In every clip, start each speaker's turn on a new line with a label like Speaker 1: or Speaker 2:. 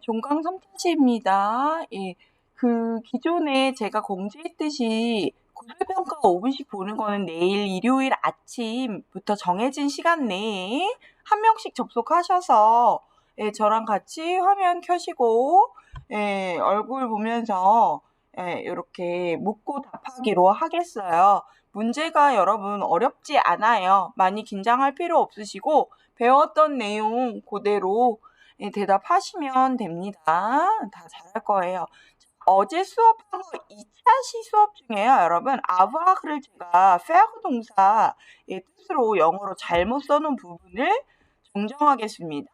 Speaker 1: 종강 3타시입니다. 예, 기존에 제가 공지했듯이 고소평가 5분씩 보는 거는 내일 일요일 아침부터 정해진 시간 내에 한 명씩 접속하셔서 저랑 같이 화면 켜시고 얼굴 보면서 이렇게 묻고 답하기로 하겠어요. 문제가 여러분 어렵지 않아요. 많이 긴장할 필요 없으시고 배웠던 내용 그대로 대답하시면 됩니다. 다 잘할 거예요. 어제 수업한 거 2차 수업 중에요, 여러분. 아부아크를 제가 페아크 동사의 뜻으로 영어로 잘못 써놓은 부분을 정정하겠습니다.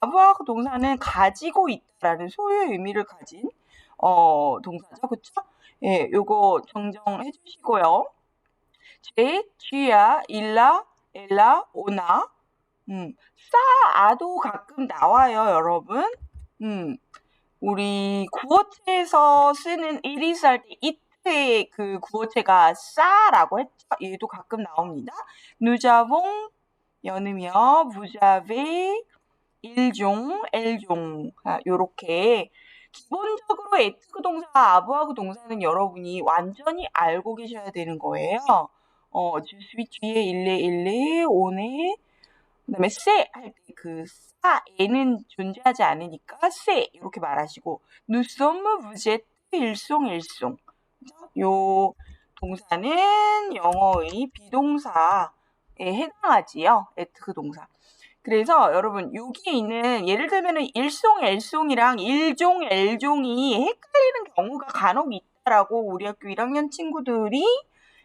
Speaker 1: 아부아크 동사는 가지고 있다라는 소유의 의미를 가진 동사죠, 그쵸? 예, 요거 정정해 주시고요. 제, 쥐야, 일라, 엘라, 오나. 아도 가끔 나와요, 여러분. 우리 구어체에서 쓰는 이리스 할 때 이트의 그 구어체가 싸라고 했죠. 얘도 가끔 나옵니다. 누자봉, 연으며, 부자베, 일종, 엘종. 요렇게. 기본적으로 에트크 동사, 아부하그 동사는 여러분이 완전히 알고 계셔야 되는 거예요. 주스비 뒤에 일레, 오네, 그 다음에 세 할 때 에는 존재하지 않으니까 세 이렇게 말하시고 누소무 부제트 일송일송 요 동사는 영어의 비동사에 해당하지요. 에트크 동사. 그래서 여러분 여기에 있는 예를 들면은 일송엘송이랑 일종엘종이 헷갈리는 경우가 간혹 있다라고 우리 학교 1학년 친구들이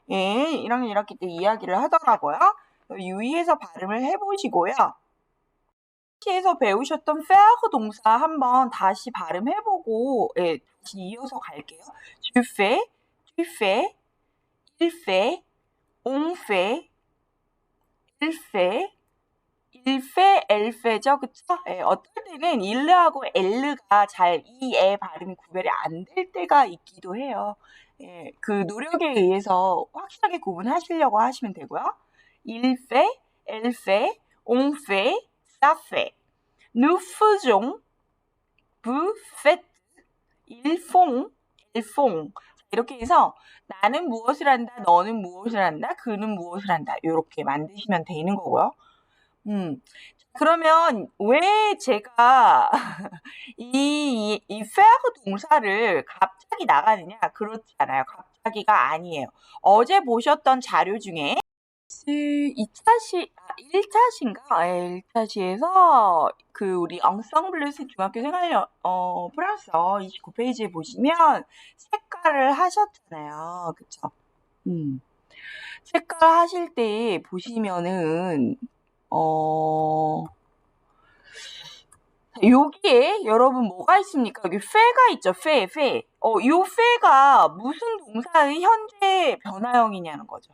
Speaker 1: 1학년 1학기 때 이야기를 하더라고요. 유의해서 발음을 해보시고요. 에서 배우셨던 페아그 동사 한번 다시 발음해보고 다시 이어서 갈게요. 주페, 쥐페, 일페, 옹페, 일페, 엘페죠, 그쵸? 어떨 때는 일르하고 엘르가 잘 이에 발음이 구별이 안 될 때가 있기도 해요. 그 노력에 의해서 확실하게 구분하시려고 하시면 되고요. 일페, 엘페, 옹페, 사페, 누프종, 부페트, 일퐁, 엘퐁. 이렇게 해서 나는 무엇을 한다, 너는 무엇을 한다, 그는 무엇을 한다. 이렇게 만드시면 되는 거고요. 그러면 왜 제가 이 페아그 동사를 갑자기 나가느냐? 그렇지 않아요. 갑자기가 아니에요. 어제 보셨던 자료 중에 1차시인가? 1차시에서 우리 엉성블루스 중학교 생활 프랑스어 29페이지에 보시면 색깔을 하셨잖아요. 그쵸? 색깔 하실 때 보시면은 여기에 여러분 뭐가 있습니까? 여기 페가 있죠. 페. 요 페가 무슨 동사의 현재 변화형이냐는 거죠.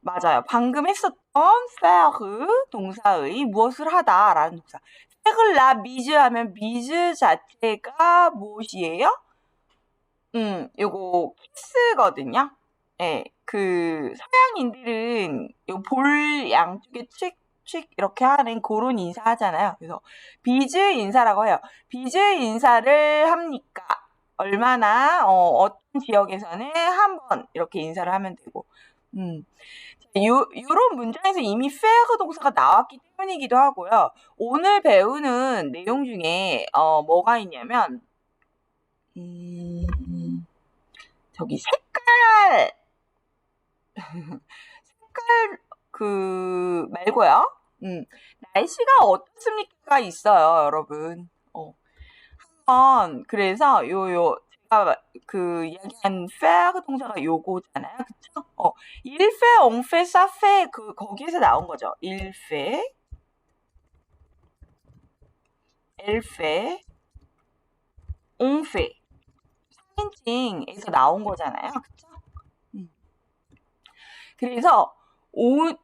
Speaker 1: 맞아요. 방금 했었던 faire 동사의 무엇을 하다라는 동사. faire la mise 하면 mise 자체가 무엇이에요? 요거 키스거든요. 서양인들은 요 볼 양쪽에 칙칙 이렇게 하는 그런 인사 하잖아요. 그래서 비즈 인사라고 해요. 비즈 인사를 합니까? 얼마나 어떤 지역에서는 한 번 이렇게 인사를 하면 되고 요런 문장에서 이미 faire 동사가 나왔기 때문이기도 하고요. 오늘 배우는 내용 중에 뭐가 있냐면 저기 색깔 말고요. 날씨가 어떻습니까? 있어요, 여러분. 한번 그래서 제가 이야기한 faire 동사가 요거잖아요, 그쵸? 일페, 옹페, 사페 거기에서 나온 거죠. 일페, 엘페, 옹페. 3인칭에서 나온 거잖아요, 그쵸? 그래서 오늘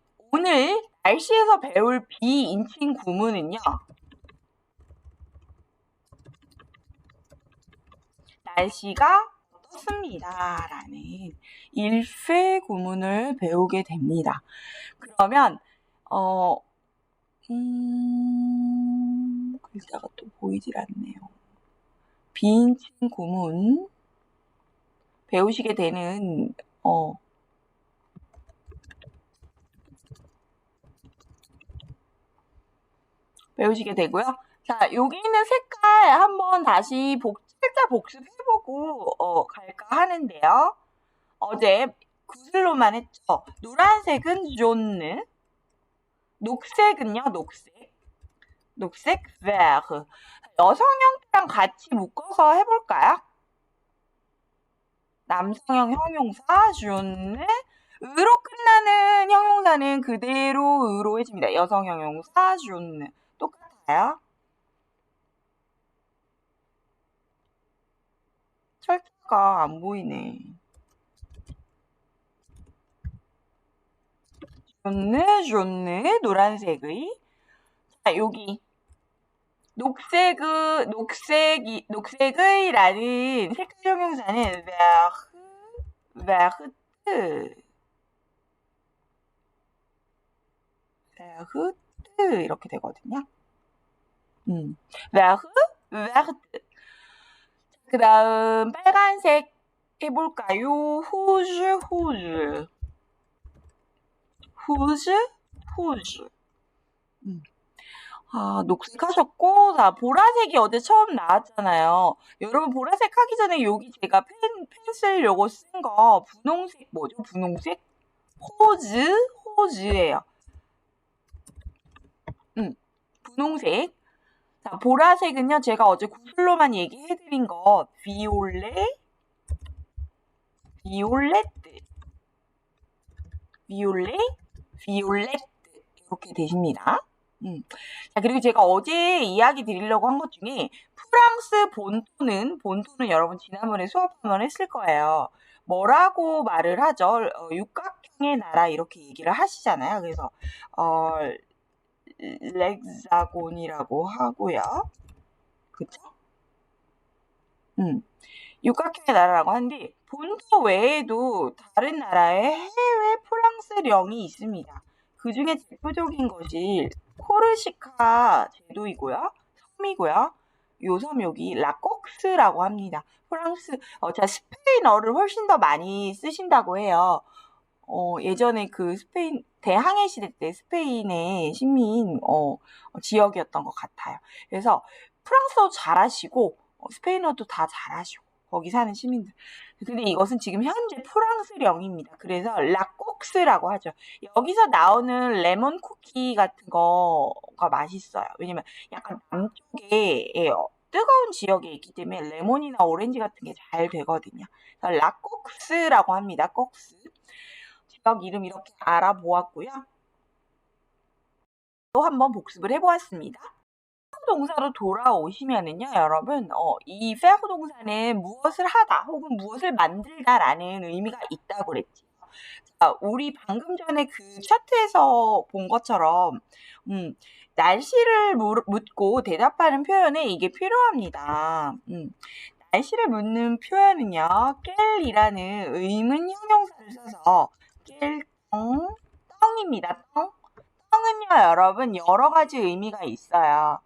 Speaker 1: 날씨에서 배울 비인칭 구문은요. 날씨가 어떻습니다. 라는 일페 구문을 배우게 됩니다. 그러면 글자가 또 보이질 않네요. 비인칭 구문 배우시게 되는 배우시게 되고요. 자, 여기 있는 색깔 한번 다시 살짝 복습해보고 갈까 하는데요. 어제 구슬로만 했죠. 노란색은 존느, 녹색은요, 녹색 vert. 여성형태랑 같이 묶어서 해볼까요? 남성형 형용사 존느, 으로 끝나는 형용사는 그대로 으로 해줍니다. 여성 형용사 존느 똑같아요. 철자가 안 보이네. 존느 노란색의. 자, 여기 녹색의라는 색깔 형용사는 vert 이렇게 되거든요. vert. 그 다음 빨간색 해볼까요? rouge. 녹색 하셨고, 자, 보라색이 어제 처음 나왔잖아요. 여러분, 보라색 하기 전에 여기 제가 펜슬 요거 쓴 거, 분홍색 뭐죠? 분홍색? 호즈예요. 분홍색. 자, 보라색은요, 제가 어제 구슬로만 얘기해드린 거, 비올렛, 이렇게 되십니다. 자, 그리고 제가 어제 이야기 드리려고 한 것 중에 프랑스 본토는 여러분 지난번에 수업 한번 했을 거예요. 뭐라고 말을 하죠? 육각형의 나라 이렇게 얘기를 하시잖아요. 그래서 렉사곤이라고 하고요. 그쵸? 육각형의 나라라고 하는데 본토 외에도 다른 나라의 해외 프랑스령이 있습니다. 그 중에 대표적인 것이 코르시카 제도이고요. 섬이고요. 요 섬 여기 라콕스라고 합니다. 프랑스, 자, 스페인어를 훨씬 더 많이 쓰신다고 해요. 예전에 그 스페인 대항해 시대 때 스페인의 식민 지역이었던 것 같아요. 그래서 프랑스어도 잘하시고 스페인어도 다 잘하시고 거기 사는 시민들. 근데 이것은 지금 현재 프랑스령입니다. 그래서 라콕스라고 하죠. 여기서 나오는 레몬 쿠키 같은 거가 맛있어요. 왜냐면 약간 남쪽에 뜨거운 지역에 있기 때문에 레몬이나 오렌지 같은 게 잘 되거든요. 그래서 라콕스라고 합니다. kok스. 지역 이름 이렇게 알아보았고요. 또 한번 복습을 해보았습니다. 동사로 돌아오시면은요, 여러분, 이 faire 동사는 무엇을 하다 혹은 무엇을 만들다라는 의미가 있다고 그랬죠. 자, 우리 방금 전에 그 차트에서 본 것처럼, 날씨를 묻고 대답하는 표현에 이게 필요합니다. 날씨를 묻는 표현은요, 깰이라는 의문 형용사를 써서 깰, 떵입니다. 떵은요, 여러분, 여러 가지 의미가 있어요.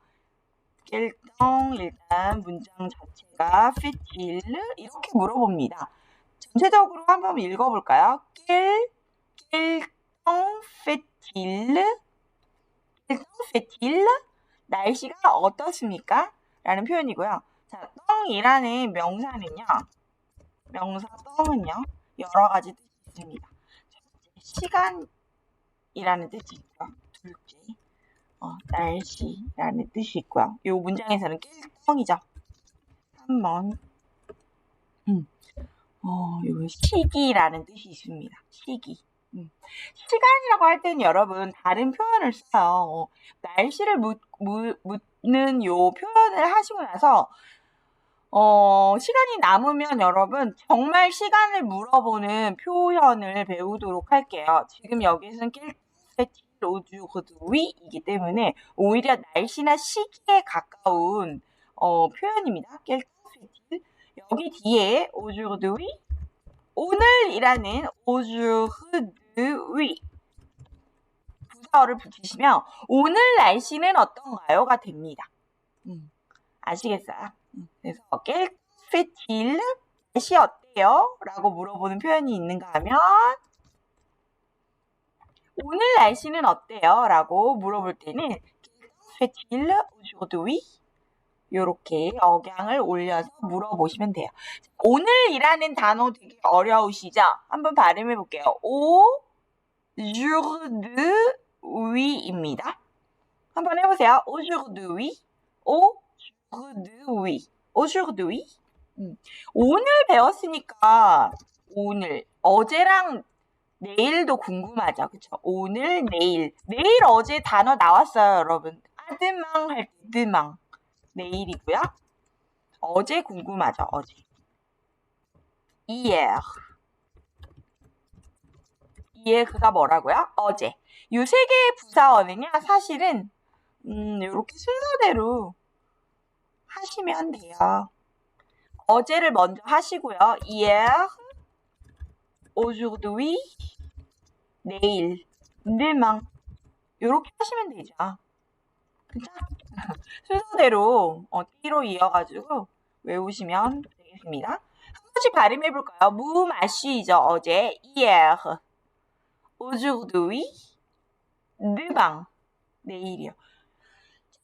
Speaker 1: 깰떵, 일단 문장 자체가 페틸 이렇게 물어봅니다. 전체적으로 한번 읽어볼까요? 깰떵 페틸 날씨가 어떻습니까? 라는 표현이고요. 자, 떵이라는 명사는요. 명사 떵은요. 여러 가지 뜻이 있습니다. 시간이라는 뜻이 있고요. 둘째, 날씨라는 뜻이 있고요. 이 문장에서는 깰떵이죠. 3번, 요 시기라는 뜻이 있습니다. 시기. 시간이라고 할 때는 여러분 다른 표현을 써요. 날씨를 묻는 요 표현을 하시고 나서 시간이 남으면 여러분 정말 시간을 물어보는 표현을 배우도록 할게요. 지금 여기서는 aujourd'hui 이기 때문에 오히려 날씨나 시기에 가까운 표현입니다. 여기 뒤에 aujourd'hui 오늘이라는 aujourd'hui 부사어를 붙이시면 오늘 날씨는 어떤가요가 됩니다. 아시겠어요? 그래서 quel fait-il? 날씨 어때요? 라고 물어보는 표현이 있는가 하면 오늘 날씨는 어때요? 라고 물어볼 때는 quel fait-il aujourd'hui? 요렇게 억양을 올려서 물어보시면 돼요. 오늘이라는 단어 되게 어려우시죠? 한번 발음해 볼게요. aujourd'hui 입니다. 한번 해보세요. aujourd'hui, aujourd'hui. 오늘 배웠으니까 오늘, 어제랑 내일도 궁금하죠. 그쵸? 오늘, 내일. 내일 어제 단어 나왔어요, 여러분. 아드망 할 때 드망. 내일이고요. 어제 궁금하죠, 어제. hier. hier가 뭐라고요? 어제. 요 세 개의 부사어는요, 사실은 이렇게 순서대로 하시면 돼요. 어제를 먼저 하시고요. hier, aujourd'hui, 내일, demain. 이렇게 하시면 되죠. 그쵸? 순서대로 띠로 이어가지고 외우시면 되겠습니다. 한 번씩 발음해 볼까요? 무마시죠. 어제 hier, aujourd'hui, demain. 내일이요.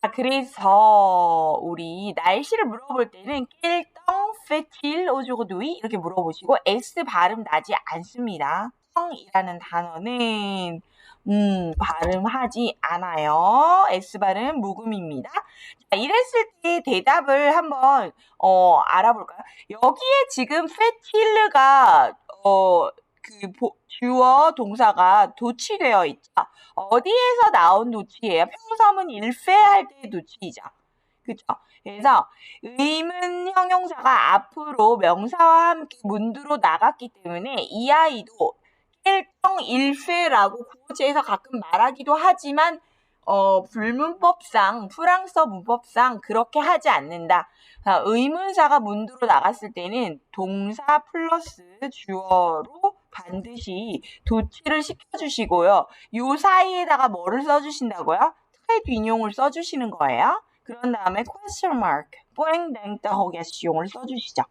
Speaker 1: 자, 그래서 우리 날씨를 물어볼 때는 quel temps fait-il aujourd'hui? 이렇게 물어보시고 S 발음 나지 않습니다. 텅이라는 단어는 발음하지 않아요. S 발음 묵음입니다. 자, 이랬을 때 대답을 한번 알아볼까요? 여기에 지금 fait-il가 주어 동사가 도치되어 있죠. 어디에서 나온 도치예요? 평서문 일회할 때의 도치이죠. 그쵸? 그래서 의문 형용사가 앞으로 명사와 함께 문두로 나갔기 때문에 이 아이도 일정 일회라고 구어체에서 가끔 말하기도 하지만 불문법상, 프랑스어 문법상 그렇게 하지 않는다. 의문사가 문두로 나갔을 때는 동사 플러스 주어로 반드시 도치를 시켜주시고요. 요 사이에다가 뭐를 써주신다고요? 트레드 인용을 써주시는 거예요. 그런 다음에 question mark, 뽀앵댕떠허게시용을 써주시죠.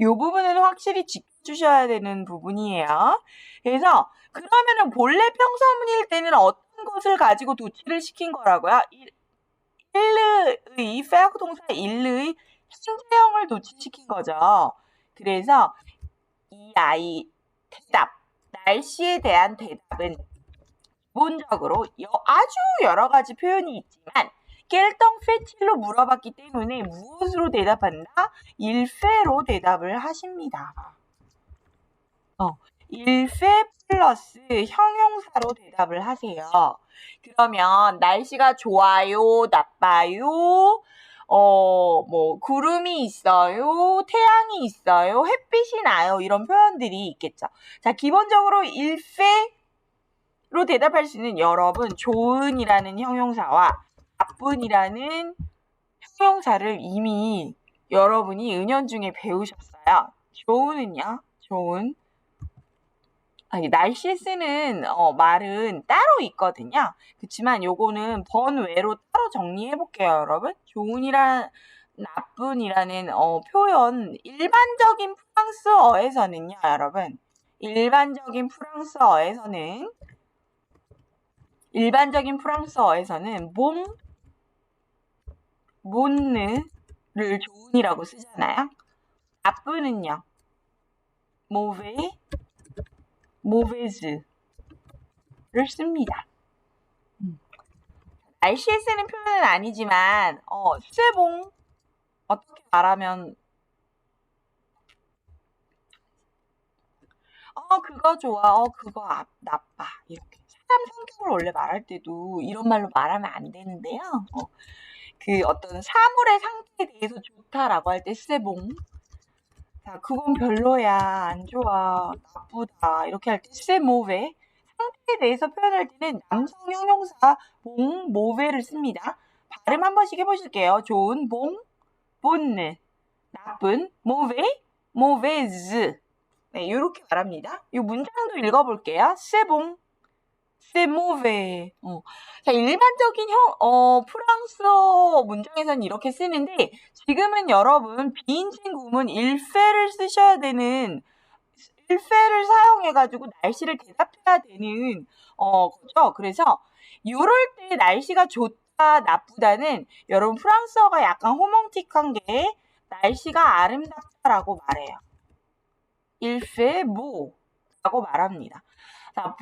Speaker 1: 요 부분은 확실히 지켜주셔야 되는 부분이에요. 그래서 그러면은 본래 평서문일 때는 어떤 것을 가지고 도치를 시킨 거라고요? 일의, 페어 동사 일의 현재형을 도치시킨 거죠. 그래서 이 아이 대답, 날씨에 대한 대답은 기본적으로 아주 여러 가지 표현이 있지만 깰덩 페틸로 물어봤기 때문에 무엇으로 대답한다? 일회로 대답을 하십니다. 일회 플러스 형용사로 대답을 하세요. 그러면 날씨가 좋아요, 나빠요, 구름이 있어요, 태양이 있어요, 햇빛이 나요, 이런 표현들이 있겠죠. 자, 기본적으로 일회로 대답할 수 있는 여러분, 좋은이라는 형용사와 나쁜이라는 형용사를 이미 여러분이 은연중에 배우셨어요. 좋은은요, 좋은. 날씨에 쓰는 말은 따로 있거든요. 그렇지만 요거는 번외로 따로 정리해 볼게요, 여러분. 좋은이랑 나쁜이라는 표현 일반적인 프랑스어에서는요, 여러분. 일반적인 프랑스어에서는 몬느를 좋은이라고 쓰잖아요. 나쁜은요. 모베즈를 씁니다. 날씨에 쓰는 표현은 아니지만 세봉 어떻게 말하면 그거 좋아, 그거 나빠 이렇게 사람 성격을 원래 말할 때도 이런 말로 말하면 안 되는데요. 그 어떤 사물의 상태에 대해서 좋다라고 할 때 세봉. 자, 그건 별로야, 안 좋아, 나쁘다 이렇게 할 때 세모베. 상태에 대해서 표현할 때는 남성 형용사 모베를 씁니다. 발음 한 번씩 해보실게요. 좋은 본네, 나쁜 모베즈. 네, 이렇게 말합니다. 이 문장도 읽어볼게요. 세봉, c'est mauvais. 자, 일반적인 프랑스어 문장에서는 이렇게 쓰는데, 지금은 여러분, 비인칭 구문 일페를 쓰셔야 되는, 일페를 사용해가지고 날씨를 대답해야 되는, 거죠. 그래서, 요럴 때 날씨가 좋다, 나쁘다는, 여러분, 프랑스어가 약간 호몽틱한 게, 날씨가 아름답다라고 말해요. il fait beau 라고 말합니다. 자,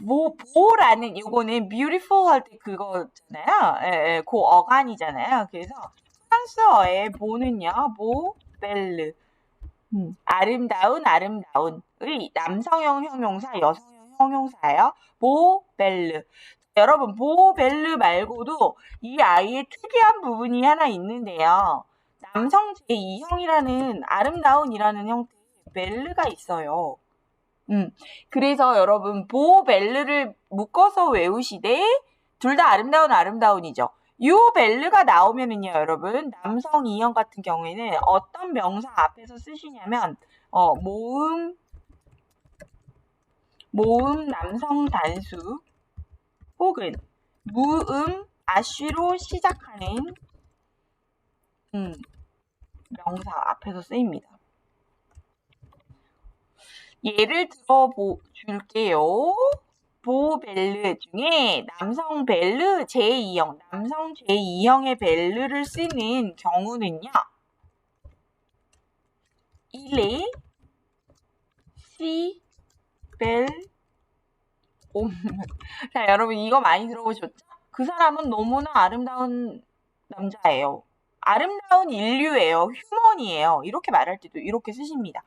Speaker 1: 보라는 요거는 beautiful 할 때 그거잖아요. 예, 예, 그 어간이잖아요. 그래서 프랑스어의 보는요, 벨르. 아름다운, 아름다운의 남성형 형용사, 여성형 형용사예요. 벨르. 여러분, 벨르 말고도 이 아이의 특이한 부분이 하나 있는데요. 남성 제2형이라는 아름다운이라는 형태의 벨르가 있어요. 그래서 여러분 벨르를 묶어서 외우시되 둘 다 아름다운 아름다운이죠. 요 벨르가 나오면은요, 여러분 남성 2형 같은 경우에는 어떤 명사 앞에서 쓰시냐면 모음 남성 단수 혹은 무음 아쉬로 시작하는 명사 앞에서 쓰입니다. 예를 들어 줄게요. 벨르 중에 남성 벨르 제2형, 남성 제2형의 벨르를 쓰는 경우는요. il est si belle. 자, 여러분 이거 많이 들어보셨죠? 그 사람은 너무나 아름다운 남자예요. 아름다운 인류예요. 휴먼이에요. 이렇게 말할 때도 이렇게 쓰십니다.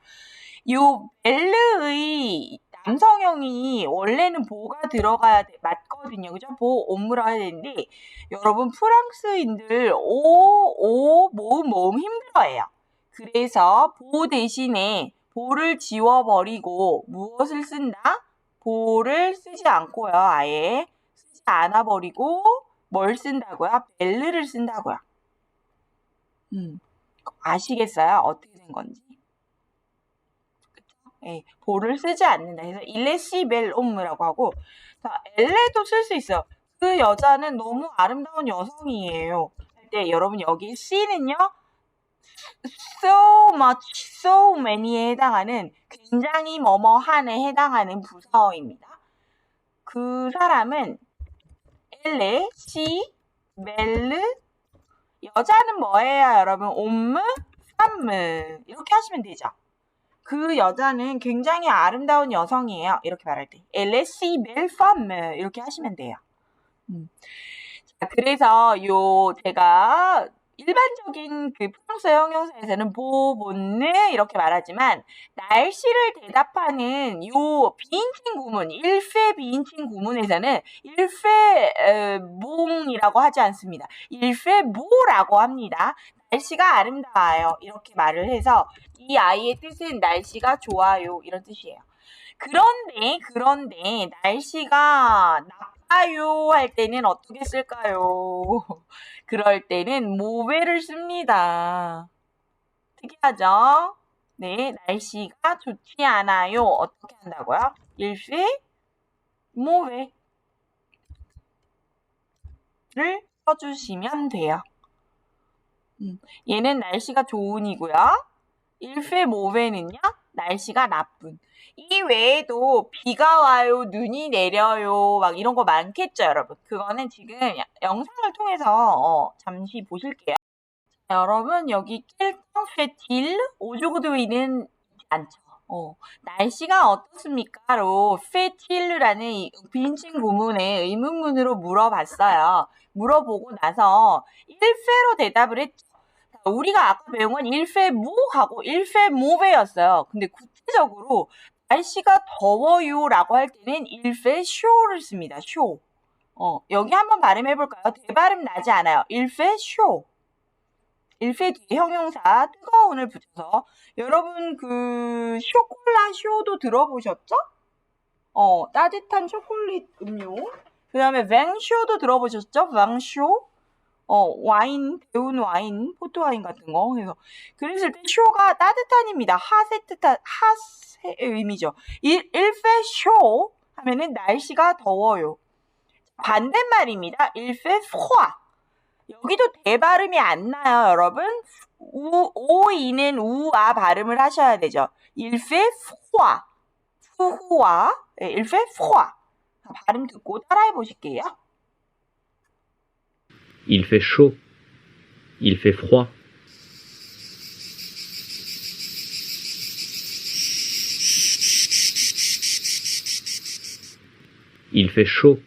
Speaker 1: 요 벨르의 남성형이 원래는 보가 들어가야 맞거든요. 그죠? 옴무라 해야 되는데 여러분 프랑스인들 모음 힘들어해요. 그래서 대신에 보를 지워버리고 무엇을 쓴다? 보를 쓰지 않고요. 아예 쓰지 않아버리고 뭘 쓴다고요? 벨르를 쓴다고요. 아시겠어요? 어떻게 된 건지? 예, 보를 쓰지 않는다. 그래서 일레시 벨옴무라고 하고, 자, 엘레도 쓸 수 있어요. 그 여자는 너무 아름다운 여성이에요. 할 때 여러분 여기 C는요, so much, so many에 해당하는 굉장히 뭐뭐한에 해당하는 부사어입니다. 그 사람은 엘레, 시, 벨르, 여자는 뭐예요, 여러분? 옴무, 팜무 이렇게 하시면 되죠. 그 여자는 굉장히 아름다운 여성이에요. 이렇게 말할 때. Elle est si belle femme. 이렇게 하시면 돼요. 자, 그래서 제가 일반적인 그 프랑스어 형용사에서는 본네 이렇게 말하지만 날씨를 대답하는 요 비인칭 구문, 일페 비인칭 구문에서는 일페 몽이라고 하지 않습니다. 일페 모라고 합니다. 날씨가 아름다워요. 이렇게 말을 해서 이 아이의 뜻은 날씨가 좋아요. 이런 뜻이에요. 그런데 날씨가 나빠요 할 때는 어떻게 쓸까요? 그럴 때는 모베를 씁니다. 특이하죠? 네, 날씨가 좋지 않아요. 어떻게 한다고요? 일페 모베를 써주시면 돼요. 얘는 날씨가 좋은이고요. 일페 모베는요, 날씨가 나쁜. 이 외에도 비가 와요, 눈이 내려요, 막 이런 거 많겠죠, 여러분. 그거는 지금 영상을 통해서 잠시 보실게요. 자, 여러분 여기 낄땅 페틸 오조그도이는 있지 않죠. 날씨가 어떻습니까?로 페틸르라는 비인칭 구문에 의문문으로 물어봤어요. 물어보고 나서 1회로 대답을 했죠. 우리가 아까 배운 건 1회 무하고 1회 모베였어요. 근데 구체적으로 날씨가 더워요라고 할 때는 1회 쇼를 씁니다. 쇼. 여기 한번 발음해볼까요? 대발음 나지 않아요. 1회 쇼. 1회 뒤에 형용사 뜨거운을 붙여서 여러분 그 쇼콜라 쇼도 들어보셨죠? 따뜻한 초콜릿 음료. 그 다음에 뱅쇼도 들어보셨죠? 뱅쇼. 와인, 데운 와인, 포트와인 같은 거. 그랬을 때 쇼가 따뜻한입니다. 핫의 의미죠. 일페 쇼 하면은 날씨가 더워요. 반대말입니다. Il fait froid. 여기도 대 발음이 안 나요, 여러분. 오이는 우아 발음을 하셔야 되죠. Il fait froid. 후후와 il fait froid. 발음 듣고 따라해 보실게요.
Speaker 2: Il fait chaud. Il fait froid. Il fait chaud.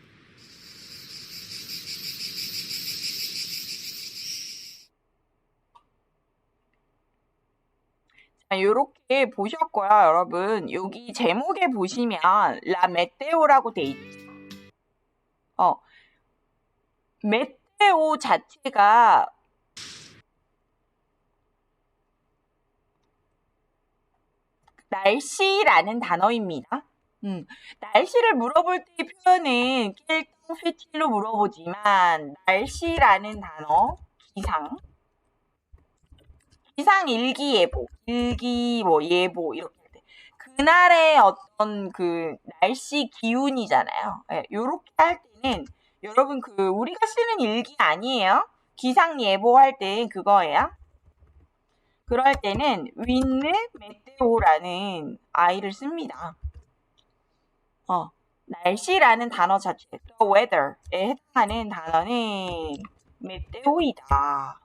Speaker 1: 자, 요렇게 보셨고요, 여러분. 여기 제목에 보시면 라 메테오라고 돼 있죠. 메테오 자체가 날씨라는 단어입니다. 날씨를 물어볼 때 표현은 낄똥 피til로 물어보지만 날씨라는 단어, 기상 일기예보, 일기 뭐 예보 이렇게 할 때 그날의 어떤 그 날씨 기운이잖아요. 네, 요렇게 할 때는 여러분 그 우리가 쓰는 일기 아니에요? 기상 예보할 때 그거예요. 그럴 때는 윈느 메테오라는 아이를 씁니다. 날씨라는 단어 자체, the weather에 해당하는 단어는 메테오이다.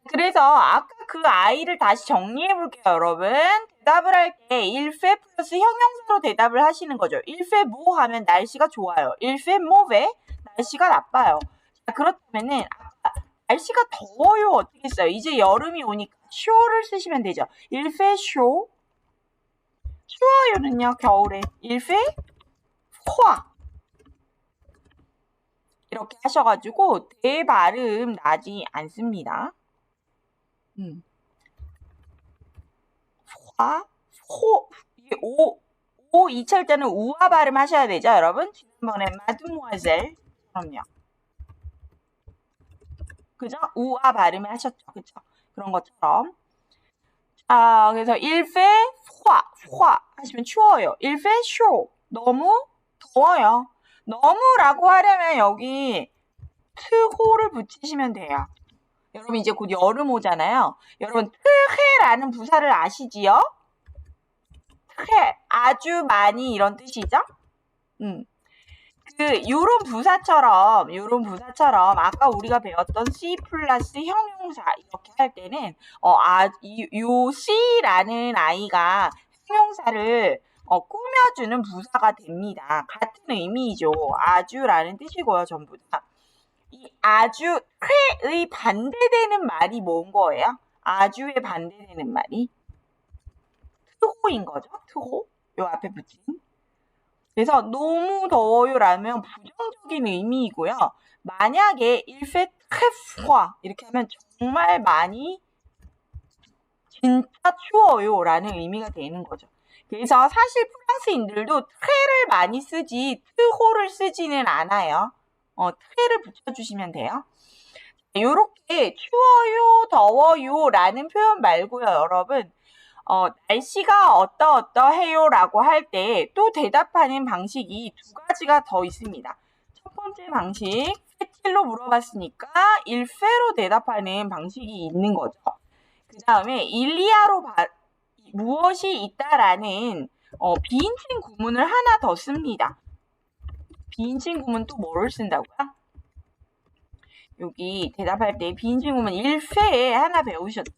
Speaker 1: 그래서 아까 그 아이를 다시 정리해 볼게요, 여러분. 대답을 할 때 il fait 플러스 형용사로 대답을 하시는 거죠. il fait beau 하면 날씨가 좋아요. il fait mauvais 날씨가 나빠요. 자, 그렇다면은 날씨가 더워요. 어떻게 써요? 이제 여름이 오니까 chauds를 쓰시면 되죠. il fait chaud. 추워요는요, 겨울에 il fait froid. 이렇게 하셔가지고 대발음 나지 않습니다. 이게 오 이철자는 우아 발음 하셔야 되죠, 여러분? 지난번에 마드모아젤 그럼요. 그죠? 우아 발음을 하셨죠, 그죠? 그런 것처럼. 그래서 il fait froid 하시면 추워요. il fait chaud 너무 더워요. 너무라고 하려면 여기 트호를 붙이시면 돼요. 여러분 이제 곧 여름 오잖아요. 여러분 트해라는 부사를 아시지요? 트해 아주 많이 이런 뜻이죠? 요런 부사처럼 아까 우리가 배웠던 C 플러스 형용사 이렇게 할 때는 요 C라는 아이가 형용사를 꾸며주는 부사가 됩니다. 같은 의미죠. 아주라는 뜻이고요, 전부 다. 이 아주 쾌의 반대되는 말이 뭔 거예요? 아주의 반대되는 말이 트호인 거죠. 트호. 요 앞에 붙인. 그래서 너무 더워요라면 부정적인 의미이고요. 만약에 il fait très froid 이렇게 하면 정말 많이 진짜 추워요라는 의미가 되는 거죠. 그래서 사실 프랑스인들도 트레를 많이 쓰지 트호를 쓰지는 않아요. 트레를 붙여주시면 돼요. 이렇게 추워요, 더워요라는 표현 말고요, 여러분. 날씨가 어떠해요라고 할 때 또 대답하는 방식이 두 가지가 더 있습니다. 첫 번째 방식, 패틸로 물어봤으니까 일페로 대답하는 방식이 있는 거죠. 그 다음에 일리아로 무엇이 있다라는 비인칭 구문을 하나 더 씁니다. 비인칭 구문 또 뭐를 쓴다고요? 여기 대답할 때 비인칭 구문 1회에 하나 배우셨죠?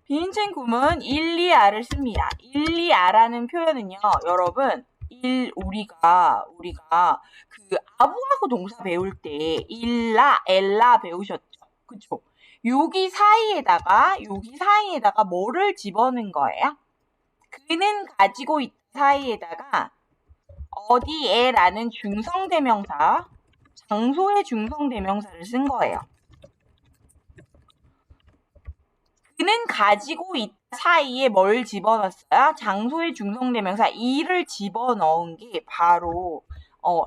Speaker 1: 비인칭 구문 일리아를 씁니다. 일리아라는 표현은요, 여러분, 우리가 그 아부하고 동사 배울 때 일라, 엘라 배우셨죠? 그쵸? 여기 사이에다가 뭐를 집어넣은 거예요? 그는 가지고 있다 사이에다가 어디에라는 중성대명사, 장소의 중성대명사를 쓴 거예요. 그는 가지고 있다 사이에 뭘 집어넣었어요? 장소의 중성대명사 이를 집어넣은 게 바로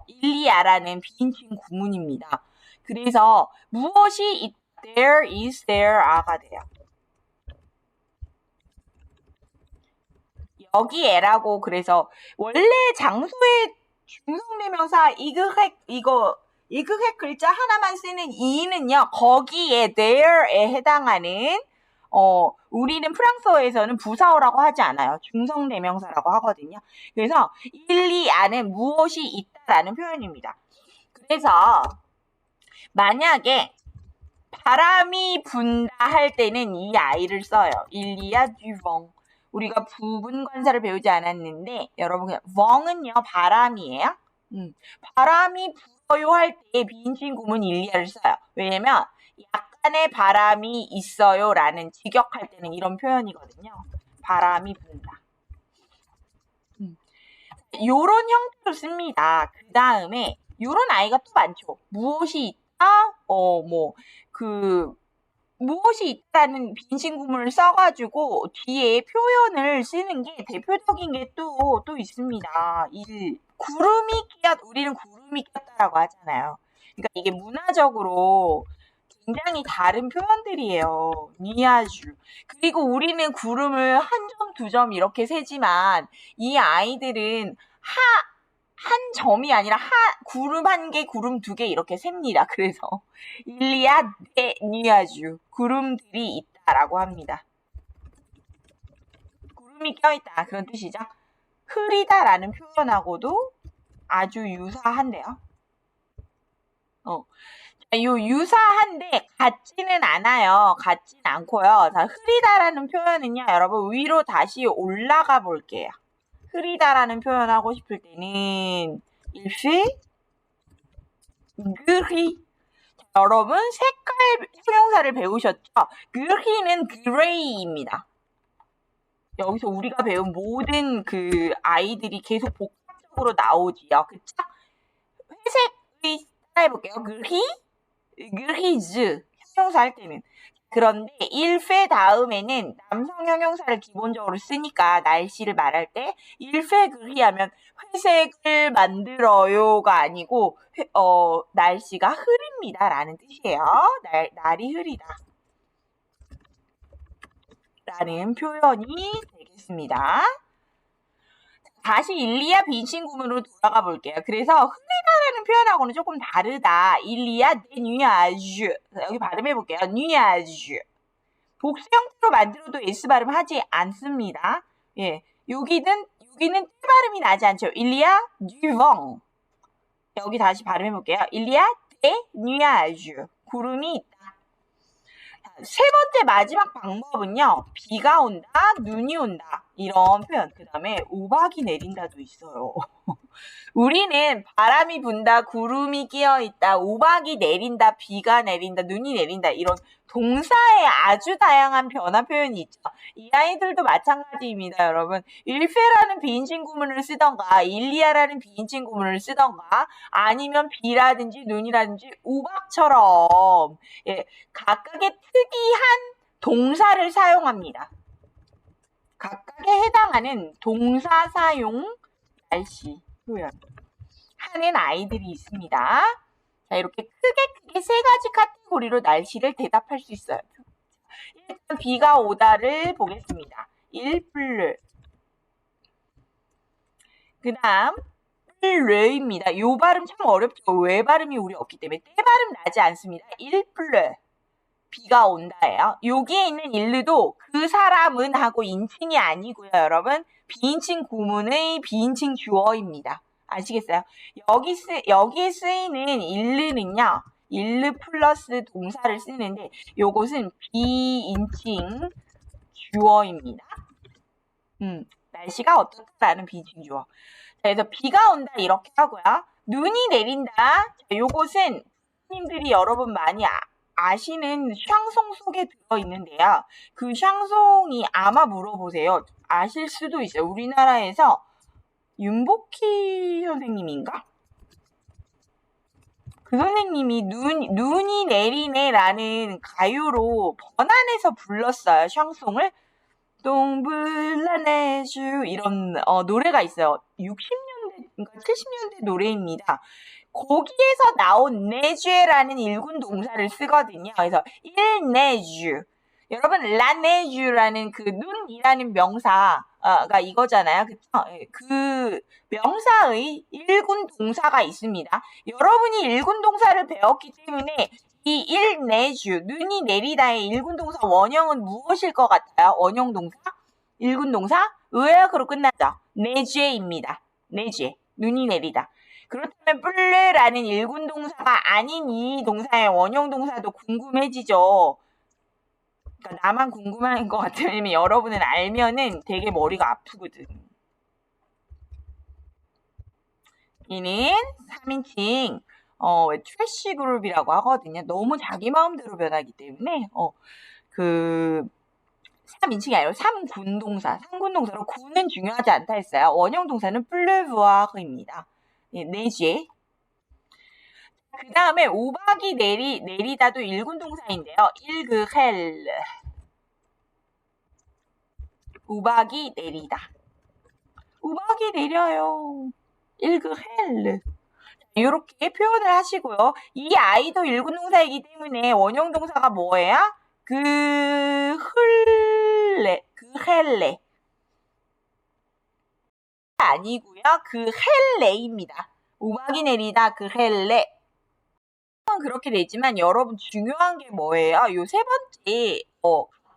Speaker 1: 일리아라는 비인칭 구문입니다. 그래서 무엇이 있다, there is there아가 돼요. 여기에라고 그래서 원래 장소의 중성대명사 이그획 글자 하나만 쓰는 이는요, 거기에 there에 해당하는 우리는 프랑스어에서는 부사어라고 하지 않아요. 중성대명사라고 하거든요. 그래서 il y a는 무엇이 있다라는 표현입니다. 그래서 만약에 바람이 분다 할 때는 이 아이를 써요. il y a du vent. 우리가 부분 관사를 배우지 않았는데 여러분 그냥 vent은요 바람이에요. 바람이 불어요 할 때 비인칭 구문 il y a를 써요. 왜냐면 약간의 바람이 있어요 라는 직역할 때는 이런 표현이거든요. 바람이 분다. 요런 형태로 씁니다. 그 다음에 요런 아이가 또 많죠. 무엇이 있다? 무엇이 있다는 빈신 구문을 써가지고 뒤에 표현을 쓰는 게 대표적인 게 또 있습니다. 우리는 구름이 꼈다라고 하잖아요. 그러니까 이게 문화적으로 굉장히 다른 표현들이에요. 니아주. 그리고 우리는 구름을 한 점, 두 점 이렇게 세지만 이 아이들은 한 점이 아니라 구름 한 개, 구름 두 개 이렇게 셉니다. 그래서 일리아 데 니아주 구름들이 있다라고 합니다. 구름이 껴있다 그런 뜻이죠. 흐리다라는 표현하고도 아주 유사한데요. 요 유사한데 같지는 않아요. 같진 않고요. 자, 흐리다라는 표현은요. 여러분 위로 다시 올라가 볼게요. 흐리다라는 표현하고 싶을 때는 il fait gris. 여러분 색깔 형용사를 배우셨죠? gris는 gray입니다. 여기서 우리가 배운 모든 그 아이들이 계속 복합적으로 나오지요. 그쵸? 회색의 따라해볼게요. grise 형용사 할 때는. 그런데 일페 다음에는 남성 형용사를 기본적으로 쓰니까 날씨를 말할 때 일페 그리 하면 회색을 만들어요가 아니고 날씨가 흐립니다 라는 뜻이에요. 날이 흐리다 라는 표현이 되겠습니다. 다시 일리아 빈신 구문으로 돌아가 볼게요. 그래서 흐리다라는 표현하고는 조금 다르다. 일리아 데 누아주. 여기 발음해 볼게요. 누아주. 복수 형태로 만들어도 S 발음 하지 않습니다. 예, 여기는 T 발음이 나지 않죠. 일리아 듀벙. 여기 다시 발음해 볼게요. 일리아 데 누아주. 구름이 있다. 세 번째 마지막 방법은요. 비가 온다, 눈이 온다 이런 표현. 그 다음에 우박이 내린다도 있어요. 우리는 바람이 분다, 구름이 끼어있다, 우박이 내린다, 비가 내린다, 눈이 내린다 이런 동사의 아주 다양한 변화 표현이 있죠. 이 아이들도 마찬가지입니다, 여러분. 일페라는 비인칭 구문을 쓰던가 일리아라는 비인칭 구문을 쓰던가 아니면 비라든지 눈이라든지 우박처럼 예, 각각의 특이한 동사를 사용합니다. 각각에 해당하는 동사 사용 날씨 표현 하는 아이들이 있습니다. 자, 이렇게 크게 세 가지 카테고리로 날씨를 대답할 수 있어요. 일단 비가 오다를 보겠습니다. 일플르. 그 다음 플르입니다. 요 발음 참 어렵죠. 왜 발음이 우리 없기 때문에 때 발음 나지 않습니다. 일플르. 비가 온다예요. 여기에 있는 일르도 그 사람은 하고 인칭이 아니고요, 여러분. 비인칭 구문의 비인칭 주어입니다. 아시겠어요? 여기에 쓰이는 일르는요. 일르 플러스 동사를 쓰는데 요것은 비인칭 주어입니다. 날씨가 어떻다라는 비인칭 주어. 그래서 비가 온다 이렇게 하고요. 눈이 내린다. 자, 요것은 님들이 여러분 많이 아시는 샹송 속에 들어있는데요. 그 샹송이 아마 물어보세요. 아실 수도 있어요. 우리나라에서 윤복희 선생님인가? 그 선생님이 눈이 내리네 라는 가요로 번안해서 불렀어요. 샹송을. 동블라네주 이런 노래가 있어요. 60년대, 70년대 노래입니다. 거기에서 나온 네주라는 일군 동사를 쓰거든요. 그래서 일네주. 여러분 라네주라는 그 눈이라는 명사 가 이거잖아요. 그쵸? 예, 그 명사의 일군 동사가 있습니다. 여러분이 일군 동사를 배웠기 때문에 이 일 내주, 눈이 내리다의 일군 동사 원형은 무엇일 것 같아요? 원형 동사? 일군 동사? 의외로 끝나죠. 내주에입니다. 내주에. 눈이 내리다. 그렇다면 플르라는 일군 동사가 아닌 이 동사의 원형 동사도 궁금해지죠. 그러니까 나만 궁금한 것 같으면 여러분은 알면은 되게 머리가 아프거든. 얘는 3인칭 트래쉬 그룹이라고 하거든요. 너무 자기 마음대로 변하기 때문에 그 3인칭이 아니라 3군 동사, 3군 동사로 군은 중요하지 않다 했어요. 원형 동사는 플르부아흐입니다. 예, 내지에. 그 다음에 우박이 내리다도 1군 동사인데요. 일그헬. 우박이 내리다. 우박이 내려요. 일그헬. 이렇게 표현을 하시고요. 이 아이도 1군 동사이기 때문에 원형 동사가 뭐예요? 그 헬레. 아니고요. 그 헬레입니다. 우박이 내리다 그 헬레. 그렇게 되지만 여러분 중요한 게 뭐예요? 요 세 번째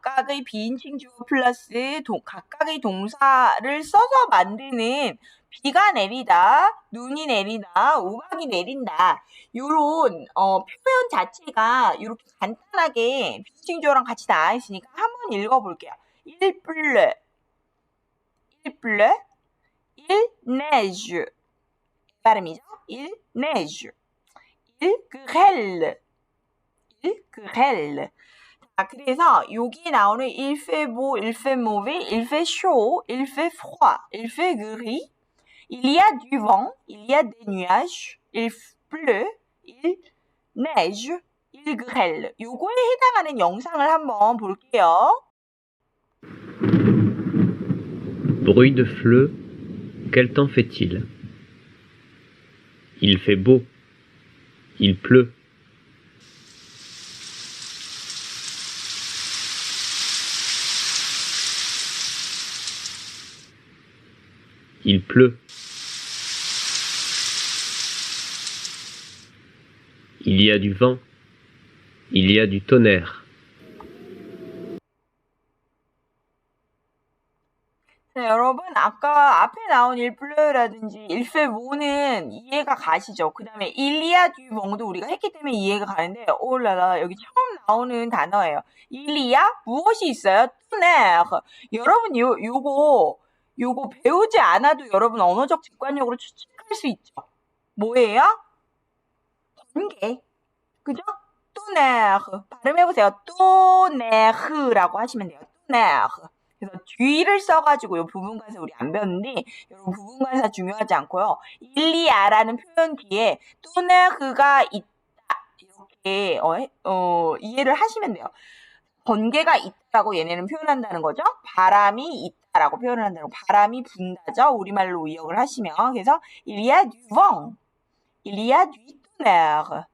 Speaker 1: 각각의 비인칭 주어 플러스 각각의 동사를 써서 만드는 비가 내리다, 눈이 내리다, 우박이 내린다. 요런 표현 자체가 이렇게 간단하게 비인칭 주어랑 같이 나와 있으니까 한번 읽어볼게요. il pleut, il neige. 발음이죠? il neige. il grêle. 자, 그래서 여기 나오는 il fait beau, il fait mauvais, il fait chaud, il fait froid, il fait gris. Il y a du vent, il y a des nuages, il pleut, il neige, il grêle. 요거에 해당하는 영상을 한번 볼게요.
Speaker 2: Bruit de fleu, quel temps fait-il? Il fait beau. Il pleut. Il pleut. Il y a du vent. Il y a du tonnerre.
Speaker 1: 네, 여러분 아까 앞에 나온 일플레라든지 일페모는 이해가 가시죠? 그 다음에 일리아 듀봉도 우리가 했기 때문에 이해가 가는데 올라라 여기 처음 나오는 단어예요. 일리아 무엇이 있어요? 뚜네. 여러분 요거 배우지 않아도 여러분 언어적 직관력으로 추측할 수 있죠. 뭐예요? 번개. 그죠? 뚜네흐. 발음해보세요. 뚜네흐라고 하시면 돼요. 뚜네흐. 그래서 뒤를 써가지고 이 부분관사 우리 안 배웠는데 여러분 부분관사 중요하지 않고요. 일리아라는 표현 뒤에 뚜네흐가 있다. 이렇게 이해를 하시면 돼요. 번개가 있다라고 얘네는 표현한다는 거죠. 바람이 있다라고 표현을 한다는 거. 바람이 분다죠. 우리말로 의역을 하시면. 그래서 il y a du vent. il y a du tonnerre.